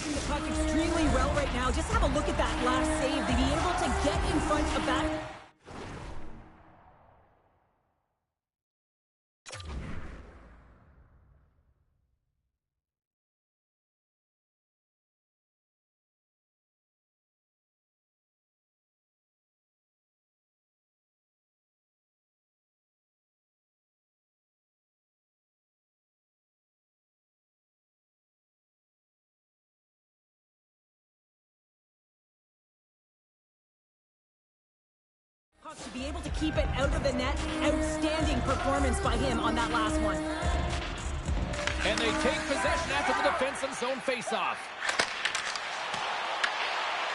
protecting the puck extremely well right now. Just have a look at that last save. To be able to get in front of that. To be able to keep it out of the net. Outstanding performance by him on that last one. And they take possession after the defensive zone faceoff.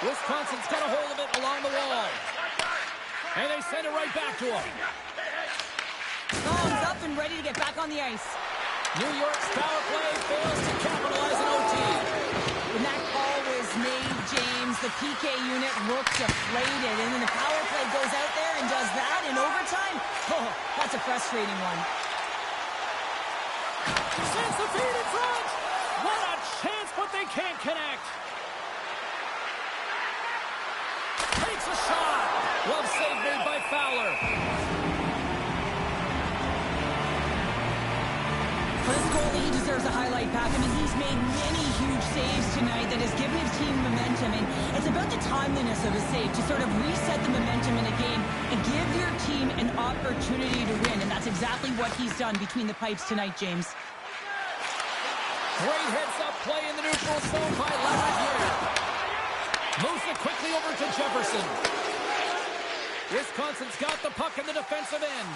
Wisconsin's got a hold of it along the wall. And they send it right back to him. Thumbs up and ready to get back on the ice. New York's power play fails to capitalize in OT. When that call was made, James, the PK unit looked deflated. And then the power play goes out there and does that in overtime. Oh, that's a frustrating one. Sends the feed in front. What a chance, but they can't connect. Takes a shot. Glove save made by Fowler. For this goalie, he deserves a highlight, Pat. I mean, he's made many huge saves tonight that has given his team momentum. And it's about the timeliness of a save to sort of reset the momentum in a game and give your team an opportunity to win. And that's exactly what he's done between the pipes tonight, James. Great heads-up play in the neutral zone by Lavrier. Moves it quickly over to Jefferson. Wisconsin's got the puck in the defensive end.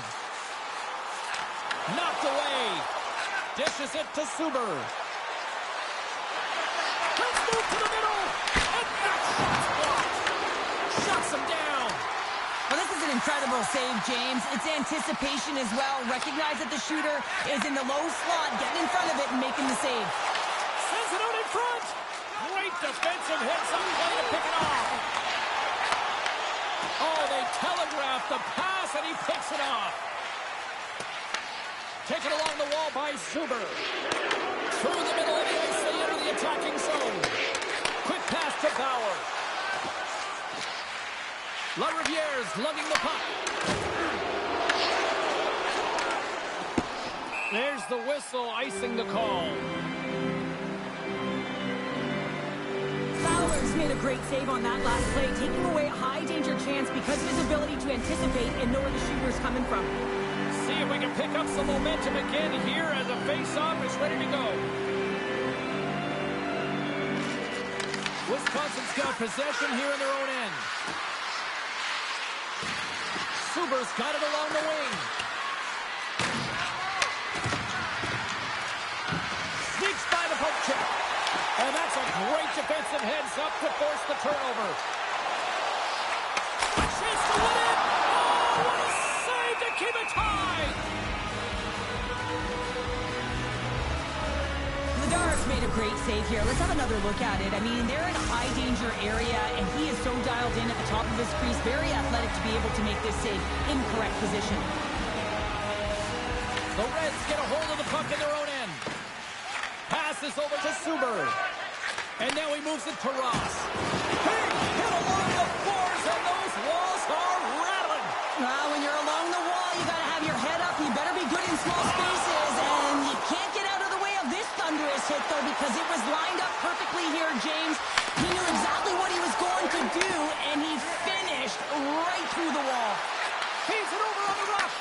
Knocked away. Dishes it to Suber. Let's move to the middle. And that shot's blocked. Shuts him down. Well, this is an incredible save, James. It's anticipation as well. Recognize that the shooter is in the low slot, getting in front of it and making the save. Sends it out in front. Great defensive hits on play to pick it off. Oh, they telegraphed the pass, and he picks it off. Taken along the wall by Suber. Through the middle of the ice, they enter the attacking zone. Quick pass to Bauer. LaRiviere's lugging the puck. There's the whistle, icing the call. Fowler's made a great save on that last play, taking away a high-danger chance because of his ability to anticipate and know where the shooter's coming from. See if we can pick up some momentum again here as a face-off is ready to go. Wisconsin's got possession here in their own end. Suber's got it along the wing. Sneaks by the poke check. And that's a great defensive heads-up to force the turnover. A chance to win it! Oh, what a save to keep it tied! Ladar's made a great save here. Let's have another look at it. I mean, they're in a high-danger area, and he is so dialed in at the top of his crease. Very athletic to be able to make this save in correct position. The Reds get a hold of the puck in their own end. Passes over to Suber. And now he moves it to Ross. Hey, hit along the boards, and those walls are rattling. Well, when you're along the wall, you got to have your head up. You better be good in small spaces, and you can't get out of the way of this thunderous hit, though, because it was lined up perfectly here, James. He knew exactly what he was going to do, and he finished right through the wall. Feeds it over on the rush.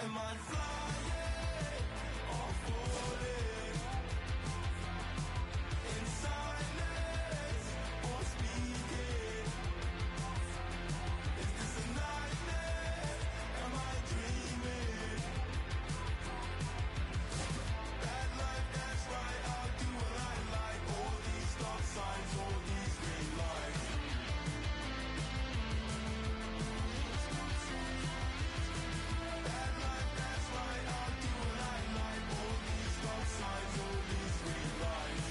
Am I flying or falling? In silence or speaking? Is this a nightmare? Am I dreaming? That life, that's right, I'll do what I like. All these stop signs, all these green lights. That life, that's right, I'll do what I like. All these stop signs, all these green lights.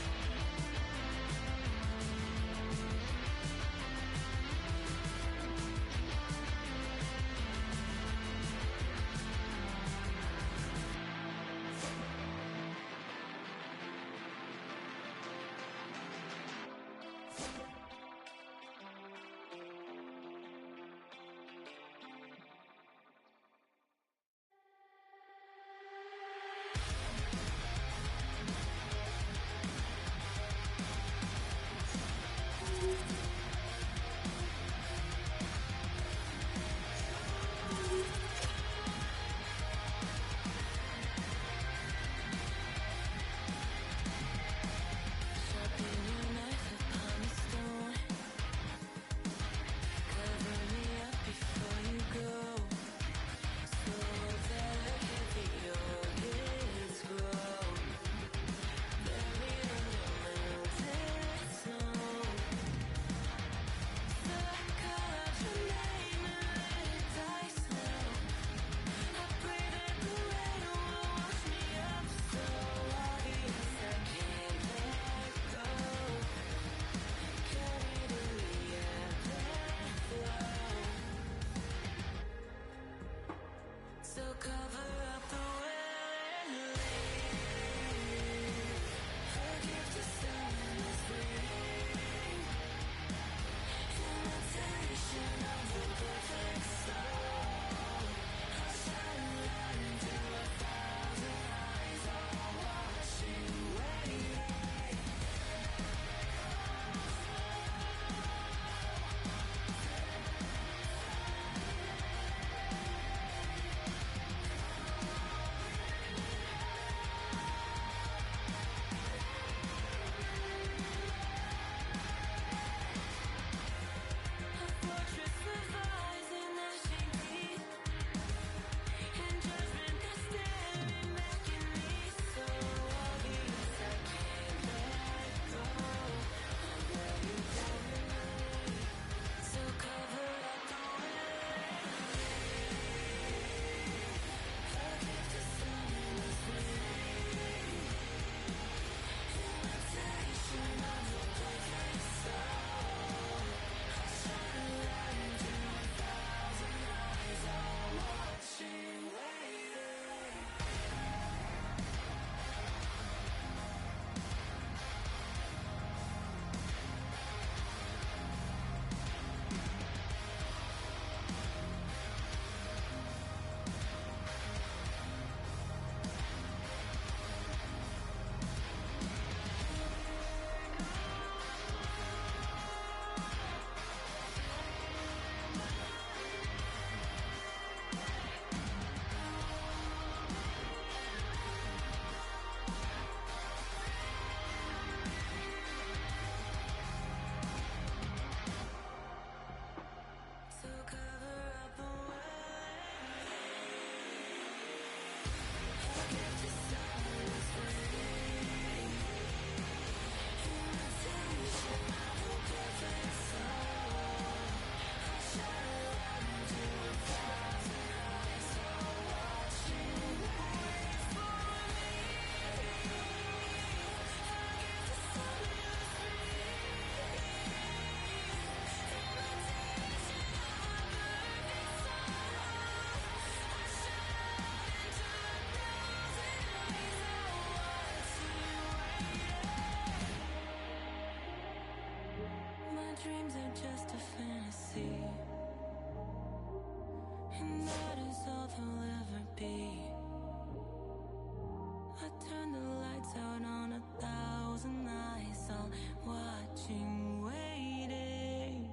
So cover up the well and leave. Forgive the silence, breathe. Imitation of the perfect soul. I'll shine a light into 1,000 eyes, all watching, waiting. A fortress of eyes and gnashing teeth, and judgment that's staring back at me. So obvious I can't let go of where you carry me. So cover up the way. Forgive the silence, breathe. Imitation of the perfect soul. I'll shine a light into 1,000 eyes, all watching, waiting. So cover up the way. Forgive the silence, breathe. Imitation of the perfect soul. I'll shine a light into 1,000 eyes, all watching, waiting for me. Forgive the silence, breathe. Imitation of the perfect soul. I'll shine a light into 1,000 eyes, all watching, waiting. My dreams are just a fantasy, and that is all they'll ever be. I turn the lights out on 1,000 eyes, all watching, waiting.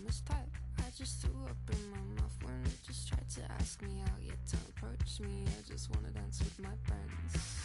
this type. I just threw up in my mouth when you just tried to ask me out. Yet don't approach me, I just wanna dance with my friends.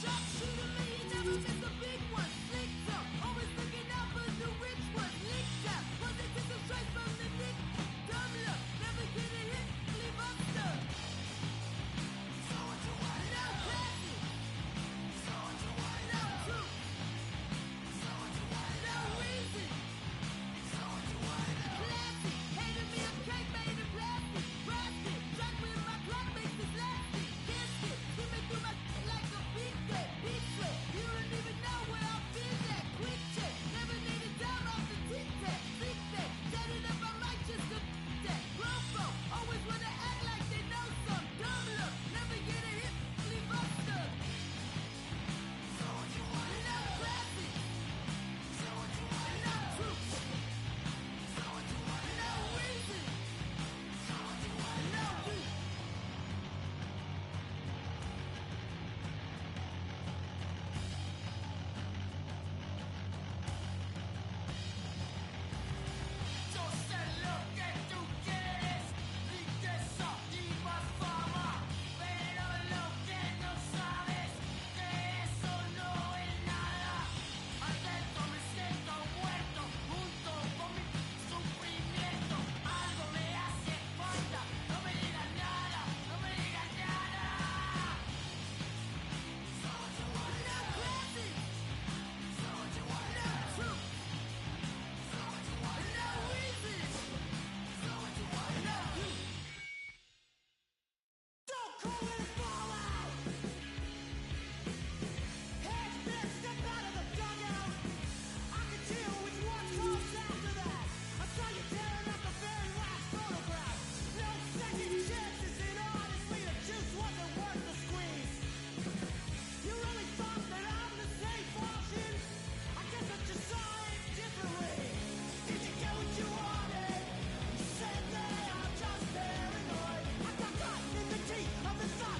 Sharpshooter me, you never miss a big one. Licked up, always looking out for the rich one. Licked out, was it just a straight from the dick? Dumb luck, never get a hit, leave up stuck. So what you want? No classy. So what you want? No truth. So what you want? No reason. So what you want? Classy, hated me a cake made of plastic. Rusty, drunk me in my clock makes it lasty. Kissed it, he me through my like a beat that. Beat sweat, you don't even know where I've been at. Quick check, never needed down off the tic-tac. Think that, set it up, I might just do that. Grofo, always wanna act like they know some. Dumb look, never get a hit, leave up stuck. So what you want? No classic. So what you want? No truth. So what you want? No reason. So what you want? No reason. Yo sé lo que tú quieres, riqueza y más fama, pero lo que no sabes que eso no es nada. Adentro me siento muerto junto con mi sufrimiento. Algo me hace falta, no me digas nada, no me digas nada. So what you want? No classic. So what you want? No truth. So what you want? No reason. So what you want? No you. Don't call it a fallout. Heads bent, step out of the dugout. I can deal with what comes after that. I saw you tearing up the very last photograph. No second chances, and honestly, the juice wasn't worth the squeeze. You really thought that I'm the safe option? I guess I just saw it differently. Did you get what you wanted? You said that I'm just paranoid. I got caught in the teeth of the thought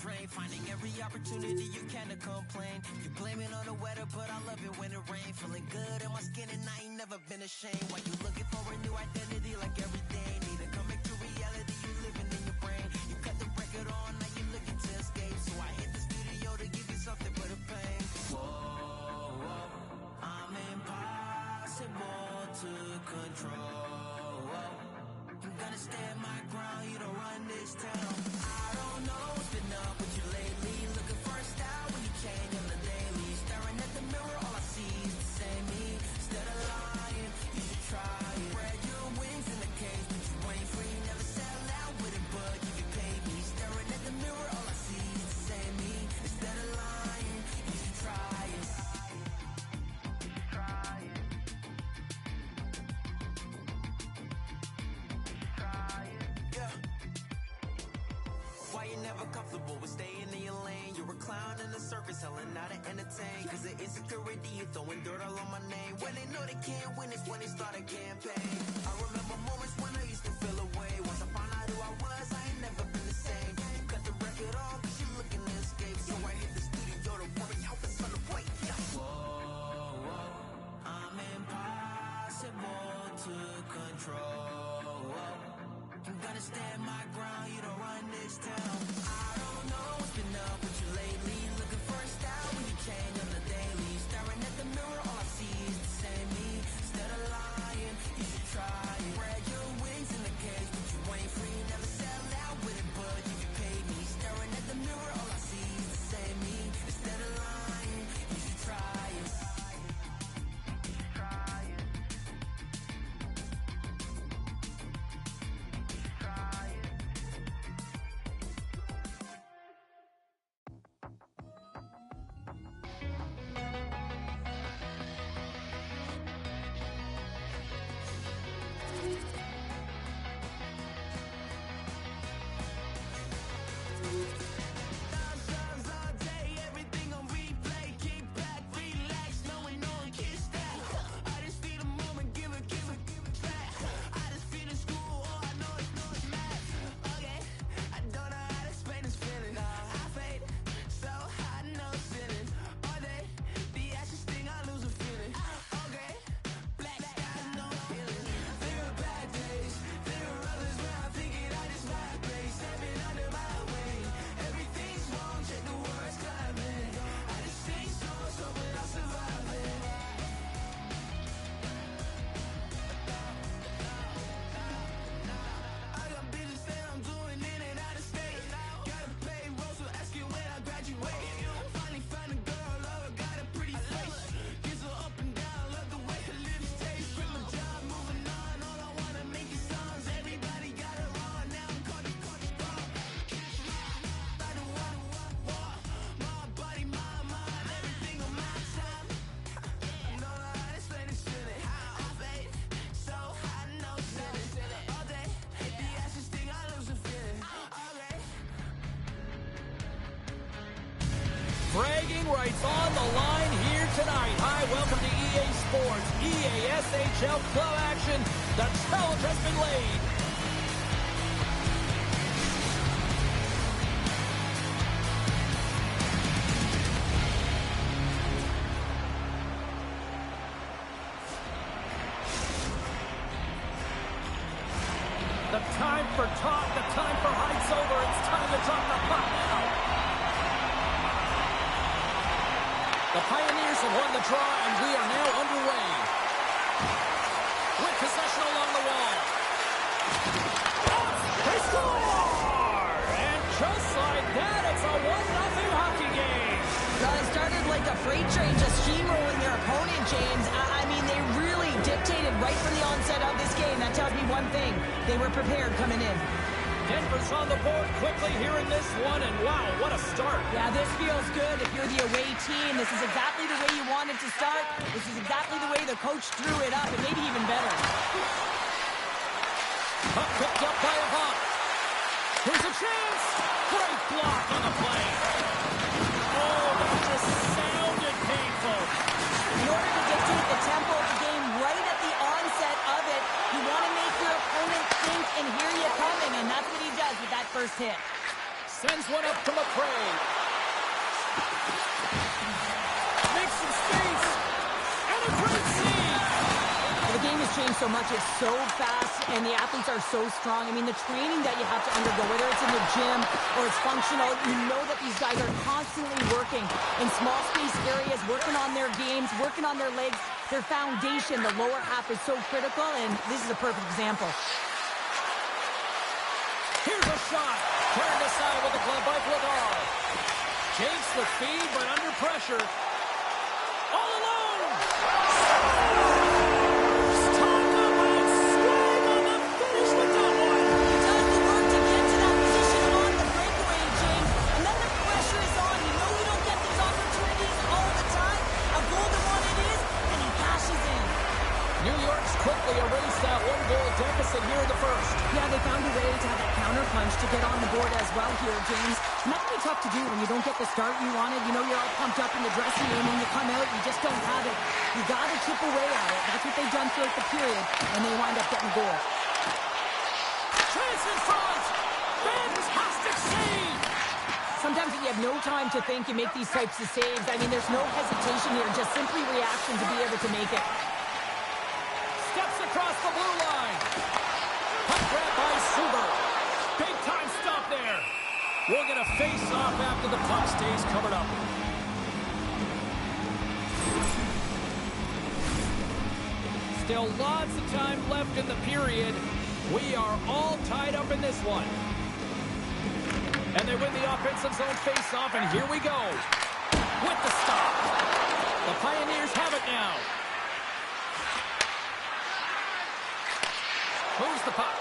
train, finding every opportunity you can to complain. You blame it on the weather, but I love it when it rains. Feeling good in my skin and I ain't never been ashamed. While you looking for a new identity like every day, need to come back to reality, you living in your brain. You cut the record on, now you looking to escape. So I hit the studio to give you something for the pain. Whoa, whoa, I'm impossible to control. I'm gonna stand my ground, you don't run this town. I don't know what's been up with you lately. Looking for a style when you change on the daily. Staring at the mirror, all I see is the same me. Instead of lying, you should try it. Spread your wings in the cage, but you ain't free. Never sell out with it, but you can pay me. Staring at the mirror, all I see is the same me. Instead of lying, you should try it. Try it. Why you never comfortable with staying in your lane? You're a clown in the circus, selling out to entertain. Cause the insecurity, you throwing dirt all on my name. When they know they can't win, it's when they start a campaign. I remember moments when I used to feel away. Once I found out who I was, I ain't never been the same. You cut the record off, cause you looking to escape. So I hit the studio to worry out what's on the way. Yeah. Whoa, whoa, I'm impossible to control. I'm gonna stand my ground, you don't run this town. I don't know what's been up with you lately. Looking for a style when you change on the daily. Staring at the mirror, all I see is the same me. Instead of lying, you should try it. Spread your wings in the cage, but you ain't free. Never sell out with it, but you can pay me. Staring at the mirror, all I see is the same me. Instead of lying, you should try it. Try it. Bragging rights on the line here tonight. Hi, welcome to EA Sports, EA SHL club action. The challenge has been laid. The time for talk, the time for heights over. It's time to drop the puck now. The Pioneers have won the draw, and we are now underway. With possession along the wall. They score! And just like that, it's a 1-0 hockey game. Well, it started like a freight train just steamrolling their opponent, James. I mean, they really dictated right from the onset of this game. That tells me one thing. They were prepared coming in. Denver's on the board quickly here in this one, and wow, what a start. Yeah, this feels good if you're the away team. This is exactly the way you wanted to start. This is exactly the way the coach drew it up, and maybe even better. Puck picked up by a hawk. Here's a chance. Great block on the play. Oh, that just sounded painful. In order to dictate the tempo of the game right at the onset of it, you want to make your opponent think and hear you coming, and that's what he does with that first hit. Sends one up to McRae. saying so much. It's so fast, and the athletes are so strong. I mean, the training that you have to undergo, whether it's in the gym or it's functional, you know that these guys are constantly working in small space areas, working on their games, working on their legs, their foundation. The lower half is so critical, and this is a perfect example. Here's a shot. Turned aside with the glove by Vladar. Jakes with speed, but under pressure. All alone. Talk about swag on the finish with that one. He does the work to get to that position on the breakaway, James. And then the pressure is on. You know you don't get these opportunities all the time. A golden one it is, and he cashes in. New York's quickly erased that one-goal deficit here in the first. Yeah, they found a way to have that counter punch to get on the board as well here, James. And that can be tough to do when you don't get the start you wanted. You know you're all pumped up in the dressing room, and you come out, you just don't have it. You got to chip away at it. That's what they've done throughout the period, and they wind up getting a goal. Chance in front. Fantastic save. Sometimes when you have no time to think, you make these types of saves. I mean, there's no hesitation here, just simply reaction to be able to make it. Steps across the blue line. Puck grab by Suber. Big time stop there. We'll get a face-off after the puck stays covered up. Still lots of time left in the period. We are all tied up in this one. And they win the offensive zone face-off, and here we go. With the stop. The Pioneers have it now. Moves the puck.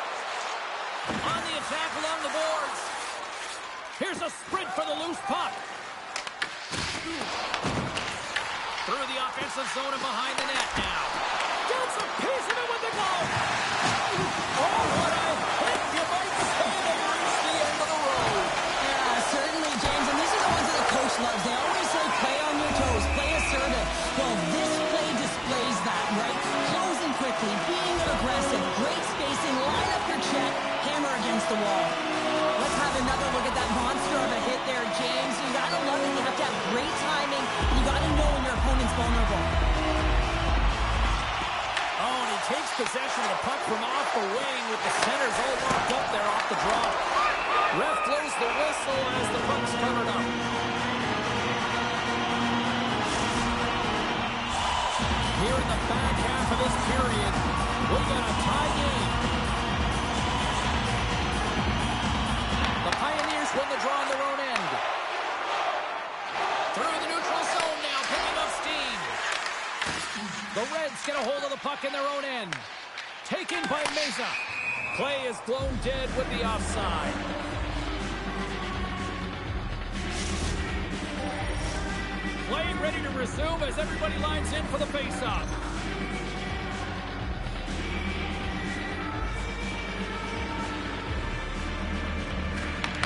On the attack along the boards. Here's a sprint for the loose puck. Through the offensive zone and behind the net now. Gets a piece of it with the glove. Oh, what a hit. You might say they reached the end of the road. Yeah, certainly, James. And these are the ones that the coach loves. They always say play on your toes, play assertive. Well, this play displays that, right? Closing quickly, being aggressive, great spacing, line up your check, hammer against the wall. Let's have another look at that monster of a hit there, James. You gotta love it. You have to have great timing. You gotta know when your opponent's vulnerable. Oh, and he takes possession of the puck from off the wing with the centers all locked up there off the draw. Ref blows the whistle as the puck's covered up. Here in the back half of this period, we got a tie game. The Pioneers win the draw on their own end. Through the neutral zone now, picking up steam. The Reds get a hold of the puck in their own end. Taken by Meza. Play is blown dead with the offside. Play ready to resume as everybody lines in for the faceoff.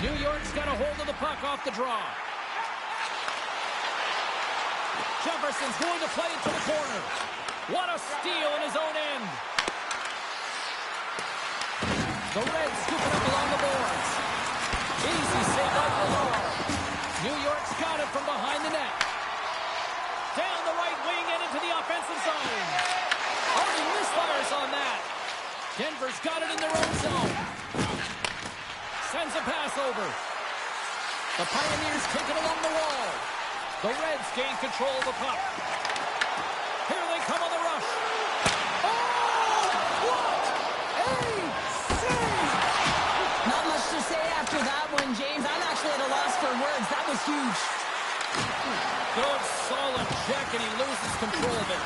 New York's got a hold of the puck off the draw. Jefferson's going to play it to the corner. What a steal in his own end. The Reds scooping up along the boards. Easy save by Vladar. New York's got it from behind the net. Down the right wing and into the offensive zone. Only misfires on that. Denver's got it in their own zone. Sends a pass over. The Pioneers take it along the wall. The Reds gain control of the puck. Here they come on the rush. Oh, what a save! Not much to say after that one, James. I'm actually at a loss for words. That was huge. Good, solid check, and he loses control of it.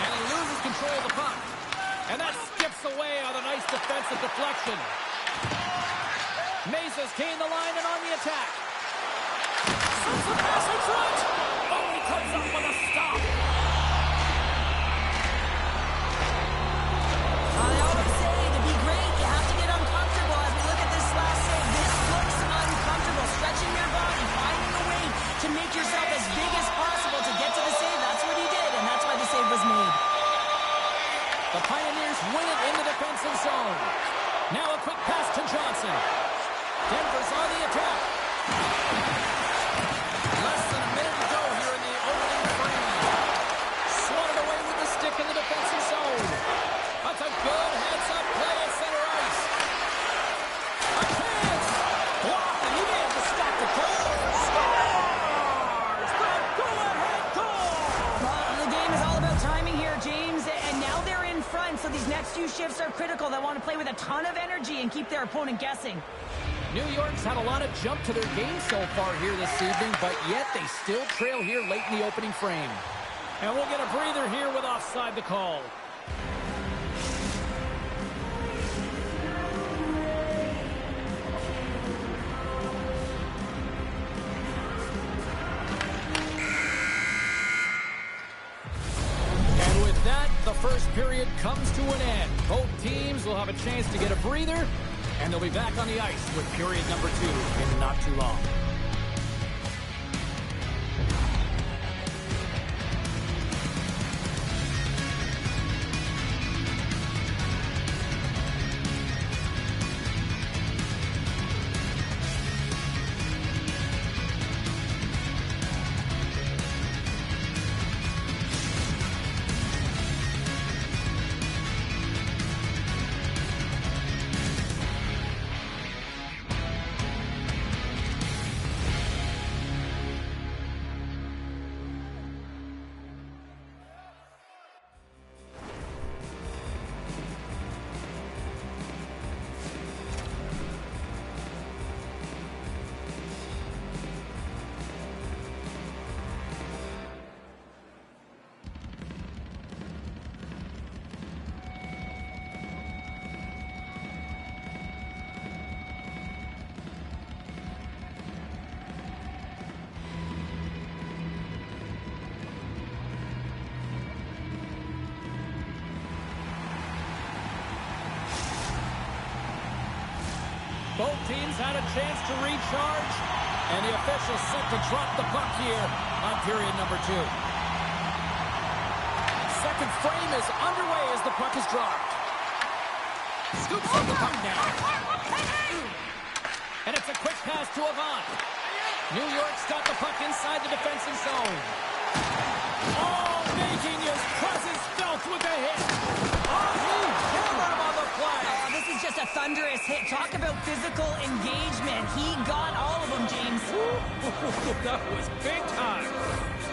And he loses control of the puck. And that skips away on a nice defensive deflection. Mesa's gained the line and on the attack. Sends the pass in front. Oh, he comes up with a stop. I always say to be great, you have to get uncomfortable. As we look at this last save, this looks uncomfortable. Stretching your body, finding a way to make yourself as big as possible to get to the save. That's what he did, and that's why the save was made. The Pioneers win it in the defensive zone. Now a quick pass to Johnson. Denver's on the attack. Less than a minute to go here in the opening frame. Swatted away with the stick in the defensive zone. That's a two shifts are critical. They want to play with a ton of energy and keep their opponent guessing. New York's had a lot of jump to their game so far here this evening, but yet they still trail here late in the opening frame. And we'll get a breather here with offside the call. And with that, the first period comes to an end. Both teams will have a chance to get a breather, and they'll be back on the ice with period number 2 in not too long. Both teams had a chance to recharge, and the officials set to drop the puck here on period number 2. Second frame is underway as the puck is dropped. Scoops up the puck now. And it's a quick pass to Avant. New York's got the puck inside the defensive zone. Oh, making his presence felt with a hit. Oh, he hammered him on the play. Oh, this is just a thunderous hit. Talk about physical engagement. He got all of them, James. That was big time.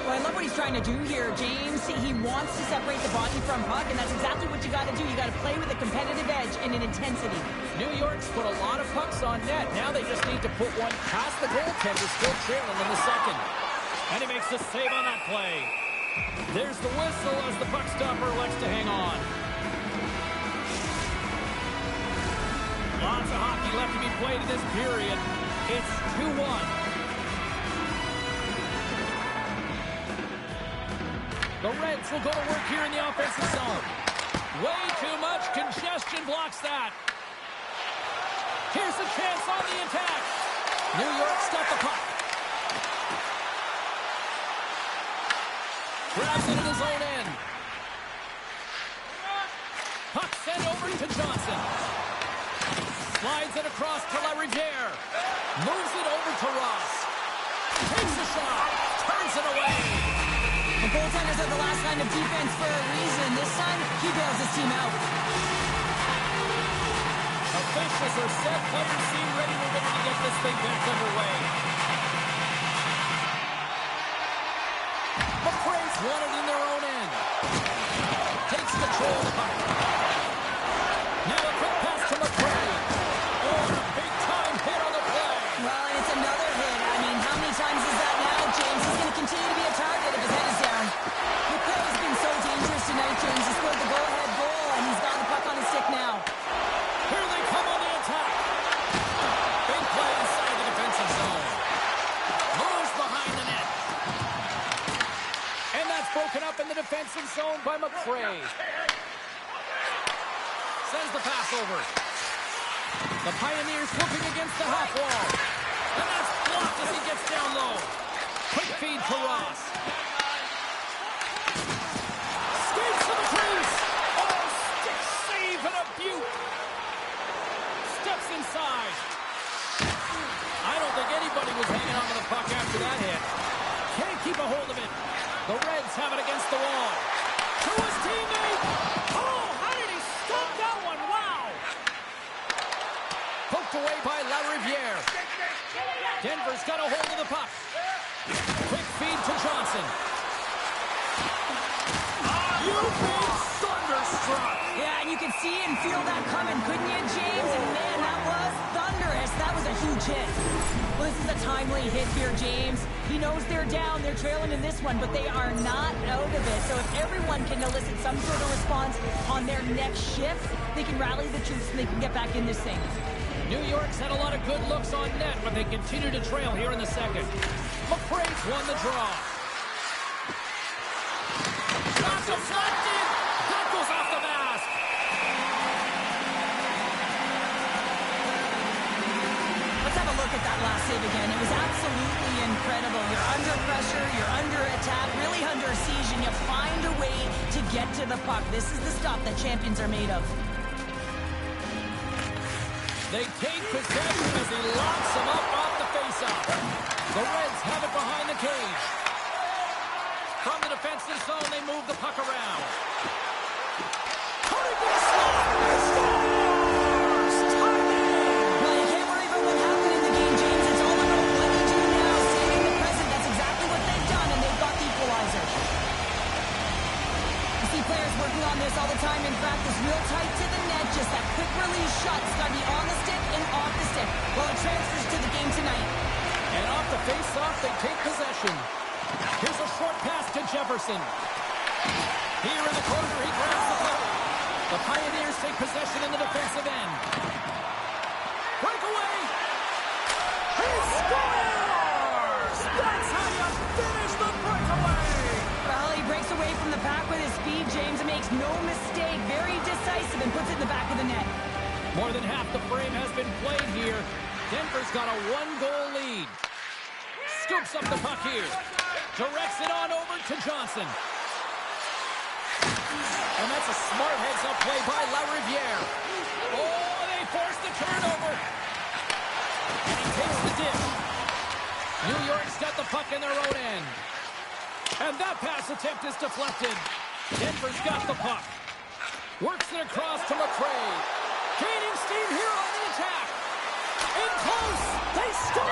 Well, I love what he's trying to do here, James. He wants to separate the body from puck, and that's exactly what you got to do. You got to play with a competitive edge and an intensity. New York's put a lot of pucks on net. Now they just need to put one past the goaltender, still trailing in the second. And he makes the save on that play. There's the whistle as the puck stopper elects to hang on. Lots of hockey left to be played in this period. It's 2-1. The Reds will go to work here in the offensive zone. Way too much congestion blocks that. Here's a chance on the attack. New York's got the puck. Grabs it in his own end. Puck sent over to Johnson. Slides it across to LaRiviere. Moves it over to Ross. Takes a shot. Turns it away. The goaltenders are the last line of defense for a reason. This time, he bails his team out. Officials are set. Players seem ready to get this thing back underway. McRae's won it in their own end. Takes control of the puck. Now a quick pass to McRae. Oh, a big-time hit on the play. Well, and it's another hit. I mean, how many times is that now, James? He's going to continue to be a target if his head is down. McRae's been so dangerous tonight, James. He scored the go-ahead goal, and he's got the puck on his stick now. Here they come on the attack. Big play inside the defensive zone. Moves behind the net. And that's broken up in the defensive zone by McRae. Sends the pass over. The Pioneers looking against the half wall. And that's blocked as he gets down low. Quick feed to Ross. Skates to the crease. Oh, stick save and a beaut. Steps inside. I don't think anybody was hanging on to the puck after that hit. Can't keep a hold of it. The Reds have it against the wall. To his teammate. Oh, how did he stop that one? Wow. Poked away by LaRiviere. Denver's got a hold of the puck. Quick feed to Johnson. You've been thunderstruck. Yeah, and you could see and feel that coming, couldn't you, James? And man, that was thunderous. That was a huge hit. Well, this is a timely hit here, James. He knows they're down. They're trailing in this one, but they are not out of it. So if everyone can elicit some sort of response on their next shift, they can rally the troops and they can get back in this thing. New York's had a lot of good looks on net, but they continue to trail here in the second. McCrae's won the draw. Shot deflected! That goes off the mask! Let's have a look at that last save again. It was absolutely incredible. You're under pressure, you're under attack, really under siege, and you find a way to get to the puck. This is the stuff that champions are made of. They take possession as he locks them up off the faceoff. The Reds have it behind the cage. From the defensive zone, they move the puck around. Cody for the slot! Scores! Timing! Well, you can't worry about what happened in the game, James. It's all about what you do now, saving the present. That's exactly what they've done, and they've got the equalizer. You see players working on this all the time in practice, real tight to the net, just that quick release shot. It's got to be on the stick and off the stick. Well, it transfers to the game tonight. And off the face-off, they take possession. Here's a short pass to Jefferson. Here in the corner, he grabs the puck. The Pioneers take possession in the defensive end. Breakaway! He scores! That's how you finish the breakaway! Well, he breaks away from the pack with his speed, James, and makes no mistake. Very decisive and puts it in the back of the net. More than half the frame has been played here. Denver's got a one-goal lead. Scoops up the puck here. Directs it on over to Johnson. And that's a smart heads-up play by LaRiviere. Oh, they force the turnover. And he takes the dish. New York's got the puck in their own end. And that pass attempt is deflected. Denver's got the puck. Works it across to McCrae. Gaining steam here on the attack. In close. They score!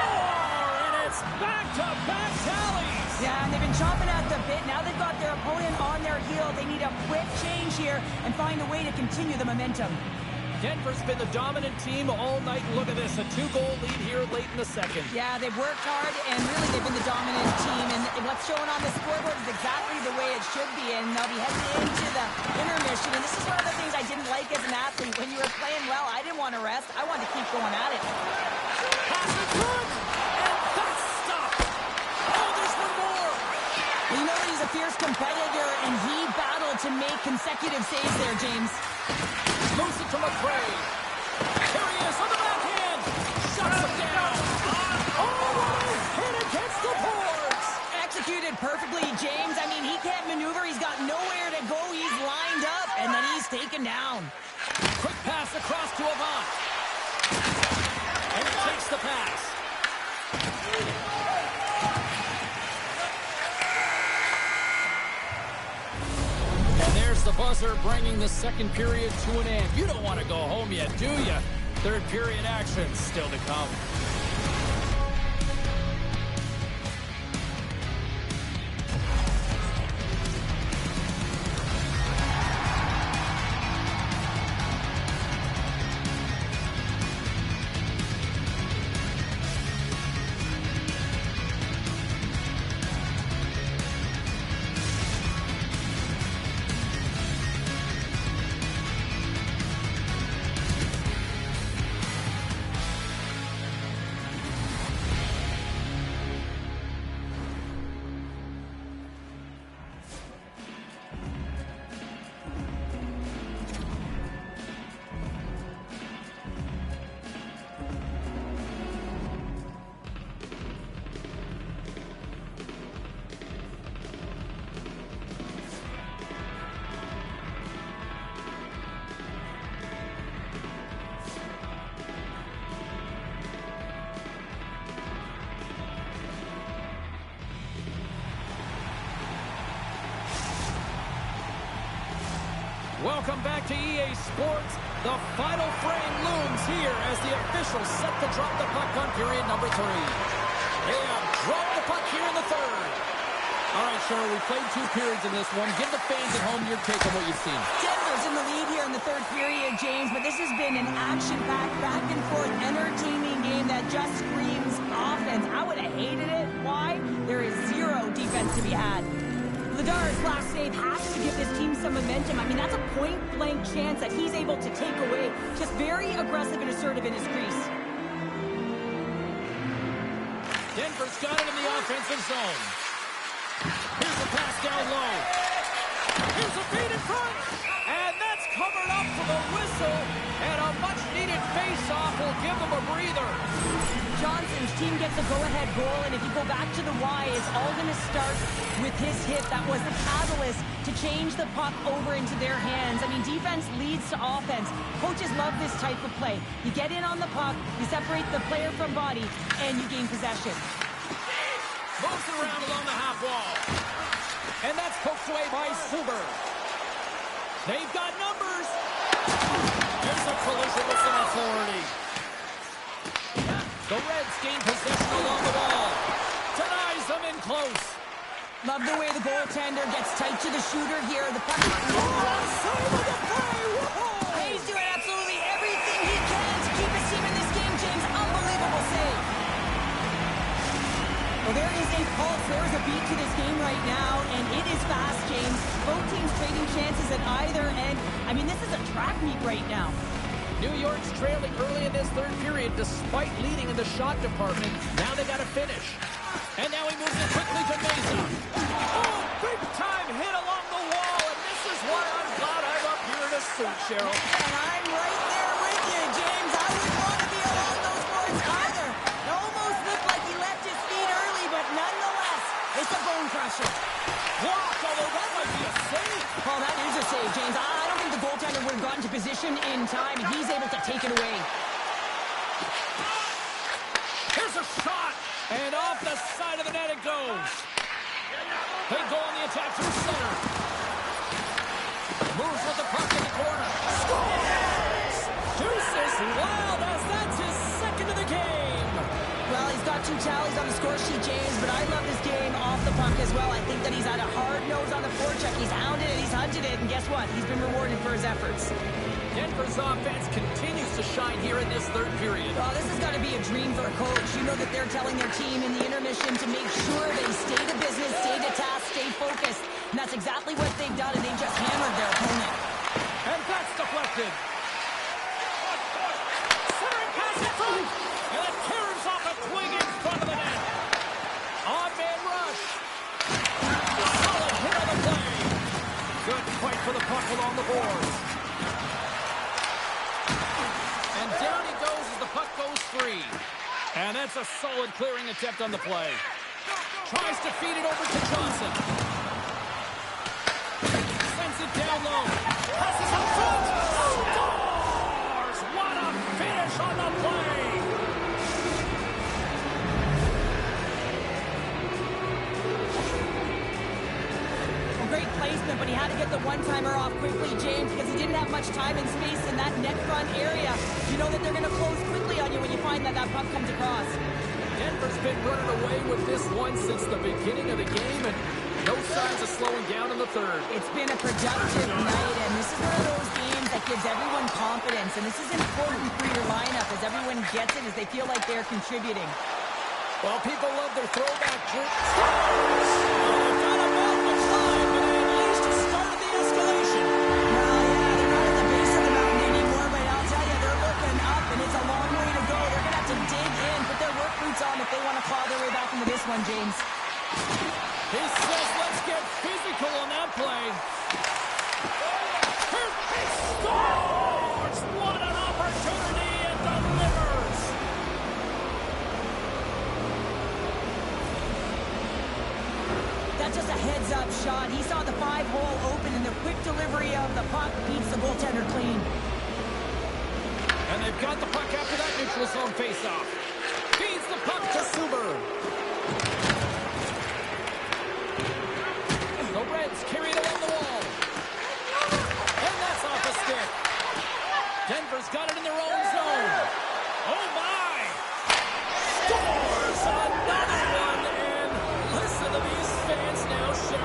And it's back-to-back tallies. Yeah, and they've been chomping at the bit. Now they've got their opponent on their heel. They need a quick change here and find a way to continue the momentum. Denver's been the dominant team all night. Look at this, a two-goal lead here late in the second. Yeah, they've worked hard, and really they've been the dominant team. And what's showing on the scoreboard is exactly the way it should be. And they'll be heading into the intermission. And this is one of the things I didn't like as an athlete. When you were playing well, I didn't want to rest. I wanted to keep going at it. Pass is good, and that's stopped. Oh, there's one more. Well, you know that he's a fierce competitor, and he battled to make consecutive saves there, James. Moves it to McCrae. Here he is on the backhand. Shuts him down. Oh, and it gets the boards. Executed perfectly, James. I mean, he can't maneuver. He's got nowhere to go. He's lined up, and then he's taken down. Quick pass across to Avant. And he takes the pass. And there's the buzzer bringing the second period to an end. You don't want to go home yet, do you? Third period action still to come. Welcome back to EA Sports. The final frame looms here as the officials set to drop the puck on period number 3. They have dropped the puck here in the third. All right, Cheryl, we played 2 periods in this one. Give the fans at home your take on what you've seen. Denver's in the lead here in the third period, James, but this has been an action-packed, back-and-forth, entertaining game that just screams offense. I would have hated it. Why? There is zero defense to be had. Ladar's last save has to give this team some momentum. I mean, that's a point-blank chance that he's able to take away. Just very aggressive and assertive in his crease. Denver's got it in the offensive zone. Here's a pass down low. Here's a feed in front. And that's covered up for the whistle. And a much-needed face-off will give them a breather. Johnson's team gets a go-ahead goal, and if you go back to the why, it's all going to start with his hit. That was the catalyst to change the puck over into their hands. I mean, defense leads to offense. Coaches love this type of play. You get in on the puck, you separate the player from body, and you gain possession. Moves it around along the half wall. And that's poked away by Suber. They've got numbers. There's a collision with some authority. The Reds gain possession along the wall. Denies them in close. Love the way the goaltender gets tight to the shooter here. The puck. He's doing absolutely everything he can to keep his team in this game, James. Unbelievable save. Well, there is a pulse. There's a beat to this game right now, and it is fast, James. Both teams trading chances at either end. I mean, this is a track meet right now. New York's trailing early in this third period despite leading in the shot department. Now they got to finish. And now he moves it quickly to Mesa. Oh, big time hit along the wall. And this is why I'm glad I'm up here in a suit, Cheryl. And I'm right there with you, James. I wouldn't want to be along those boards either. It almost looked like he left his feet early, but nonetheless, it's a bone crusher. Blocked, although that might be a save. Well, that is a save, James. I don't think the goaltender would have gotten to position in time, and he's able to take it away. Here's a shot. And off the side of the net it goes. They go on the attack through center. Moves with the puck in the corner. Scores! Deuces Wild as that's his second of the game. Well, he's got 2 tallies on the score sheet, James, but I love this game off the puck as well. I think that he's had a hard nose on the forecheck. He's hounded it, he's hunted it, and guess what? He's been rewarded for his efforts. Denver's offense continues to shine here in this third period. Well, this has got to be a dream for a coach. You know that they're telling their team in the intermission to make sure they stay to business, stay to task, stay focused. And that's exactly what they've done, and they've just hammered their opponent. And that's deflected. Centering pass in front. And it tears off a twig in front of the net. On-man rush. Solid hit on the play. Good fight for the puck along the boards. And down he goes as the puck goes free. And that's a solid clearing attempt on the play. Tries to feed it over to Johnson. Sends it down low. Passes up front. Scores! What a finish on the play! Well, great placement, but he had to get the one-timer off quickly, James, because he didn't have much time and space in that net front area. You know that they're going to close quickly on you when you find that puck comes across. Denver's been running away with this one since the beginning of the game, and no signs of slowing down in the third. It's been a productive night, and this is one of those games that gives everyone confidence, and this is important for your lineup as everyone gets it, as they feel like they're contributing. Well, people love their throwback jerseys. Not about much time, but they at least started the escalation. Well, yeah, they're not at the base of the mountain anymore, but I'll tell you, they're looking up, and it's a long way to go. They're going to have to dig in, put their work boots on if they want to claw their way back into this one, James. He says, let's get physical on that play. He scores! What an opportunity and delivers! That's just a heads-up shot. He saw the 5-hole open, and the quick delivery of the puck beats the goaltender clean. And they've got the puck after that neutral zone faceoff. Feeds the puck to Suber. The Reds carry it along the wall. And that's off the stick. Denver's got it in their own zone. Oh, my! Scores another one, and listen to these fans now shout.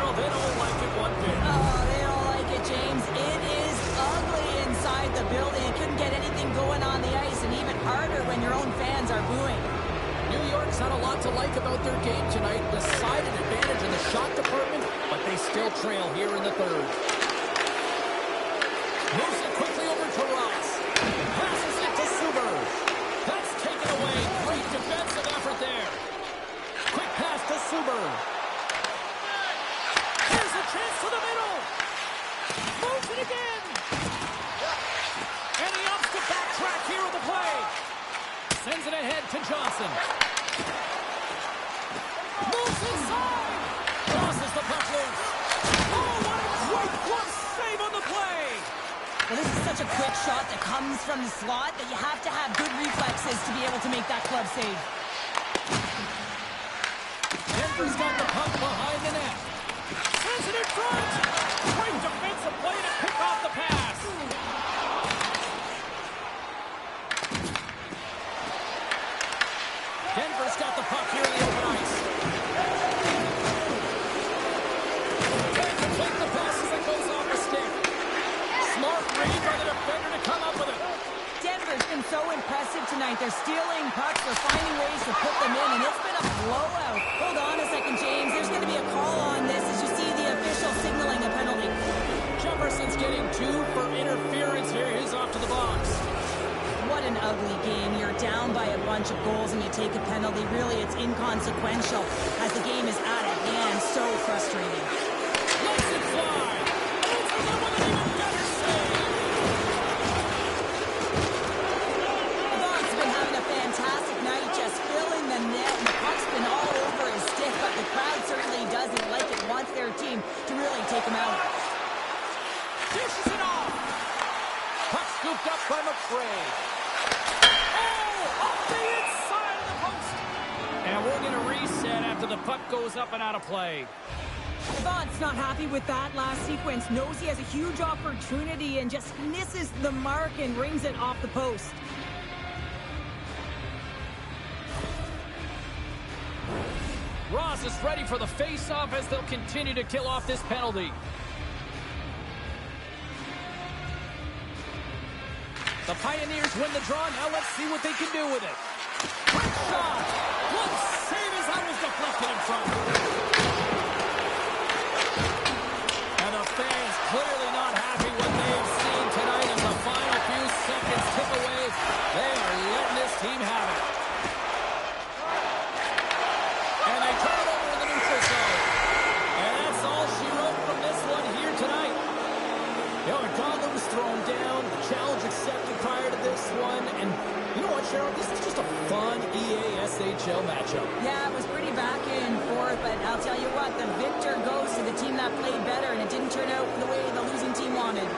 still trail here in the third. Moves it quickly over to Ross. Passes it to Suber. That's taken away. Great defensive effort there. Quick pass to Suber. Here's a chance to the middle. Moves it again. And he opts to backtrack here on the play. Sends it ahead to Johnson. Moves inside. Crosses the puck loose. Oh, what a great glove save on the play. Well, this is such a quick shot that comes from the slot that you have to have good reflexes to be able to make that glove save. Denver's got the puck behind the net. Sends it in front. Great defensive play to pick off the pass. Denver's got the puck here in the open ice. Trying to take the pass as it goes off the stick. Smart read by the defender to come up with it. Denver's been so impressive tonight. They're stealing pucks. They're finding ways to put them in, and it's been a blowout. Hold on a second, James. There's going to be a call on this as you see the official signaling a penalty. Jefferson's getting 2 for interference here. He's off to the box. What an ugly game. You're down by a bunch of goals and you take a penalty. Really, it's inconsequential as the game is out of hand. So frustrating. Lets it fly. Over them with an even better save. Vaughn's been having a fantastic night, just filling the net. And the puck's been all over his stick, but the crowd certainly doesn't like it. Wants their team to really take him out. Dishes it off. Puck scooped up by McRae. Off the inside of the post. And we're going to reset after the puck goes up and out of play. Vaughn's not happy with that last sequence. Knows he has a huge opportunity and just misses the mark and rings it off the post. Ross is ready for the face-off as they'll continue to kill off this penalty. The Pioneers win the draw. Now let's see what they can do with it. Quick shot. What save as that was deflected in front. And the fans clearly not happy what they've seen tonight as the final few seconds tick away. They are letting this team have it. And they turn it over in the neutral zone. And that's all she wrote from this one here tonight. You know, a gauntlet was thrown down, the challenge accepted prior to this one, and you know what, Cheryl? This is just a fun EASHL matchup. Yeah, it was pretty back and forth, but I'll tell you what, the victor goes to the team that played better, and it didn't turn out the way the losing team wanted.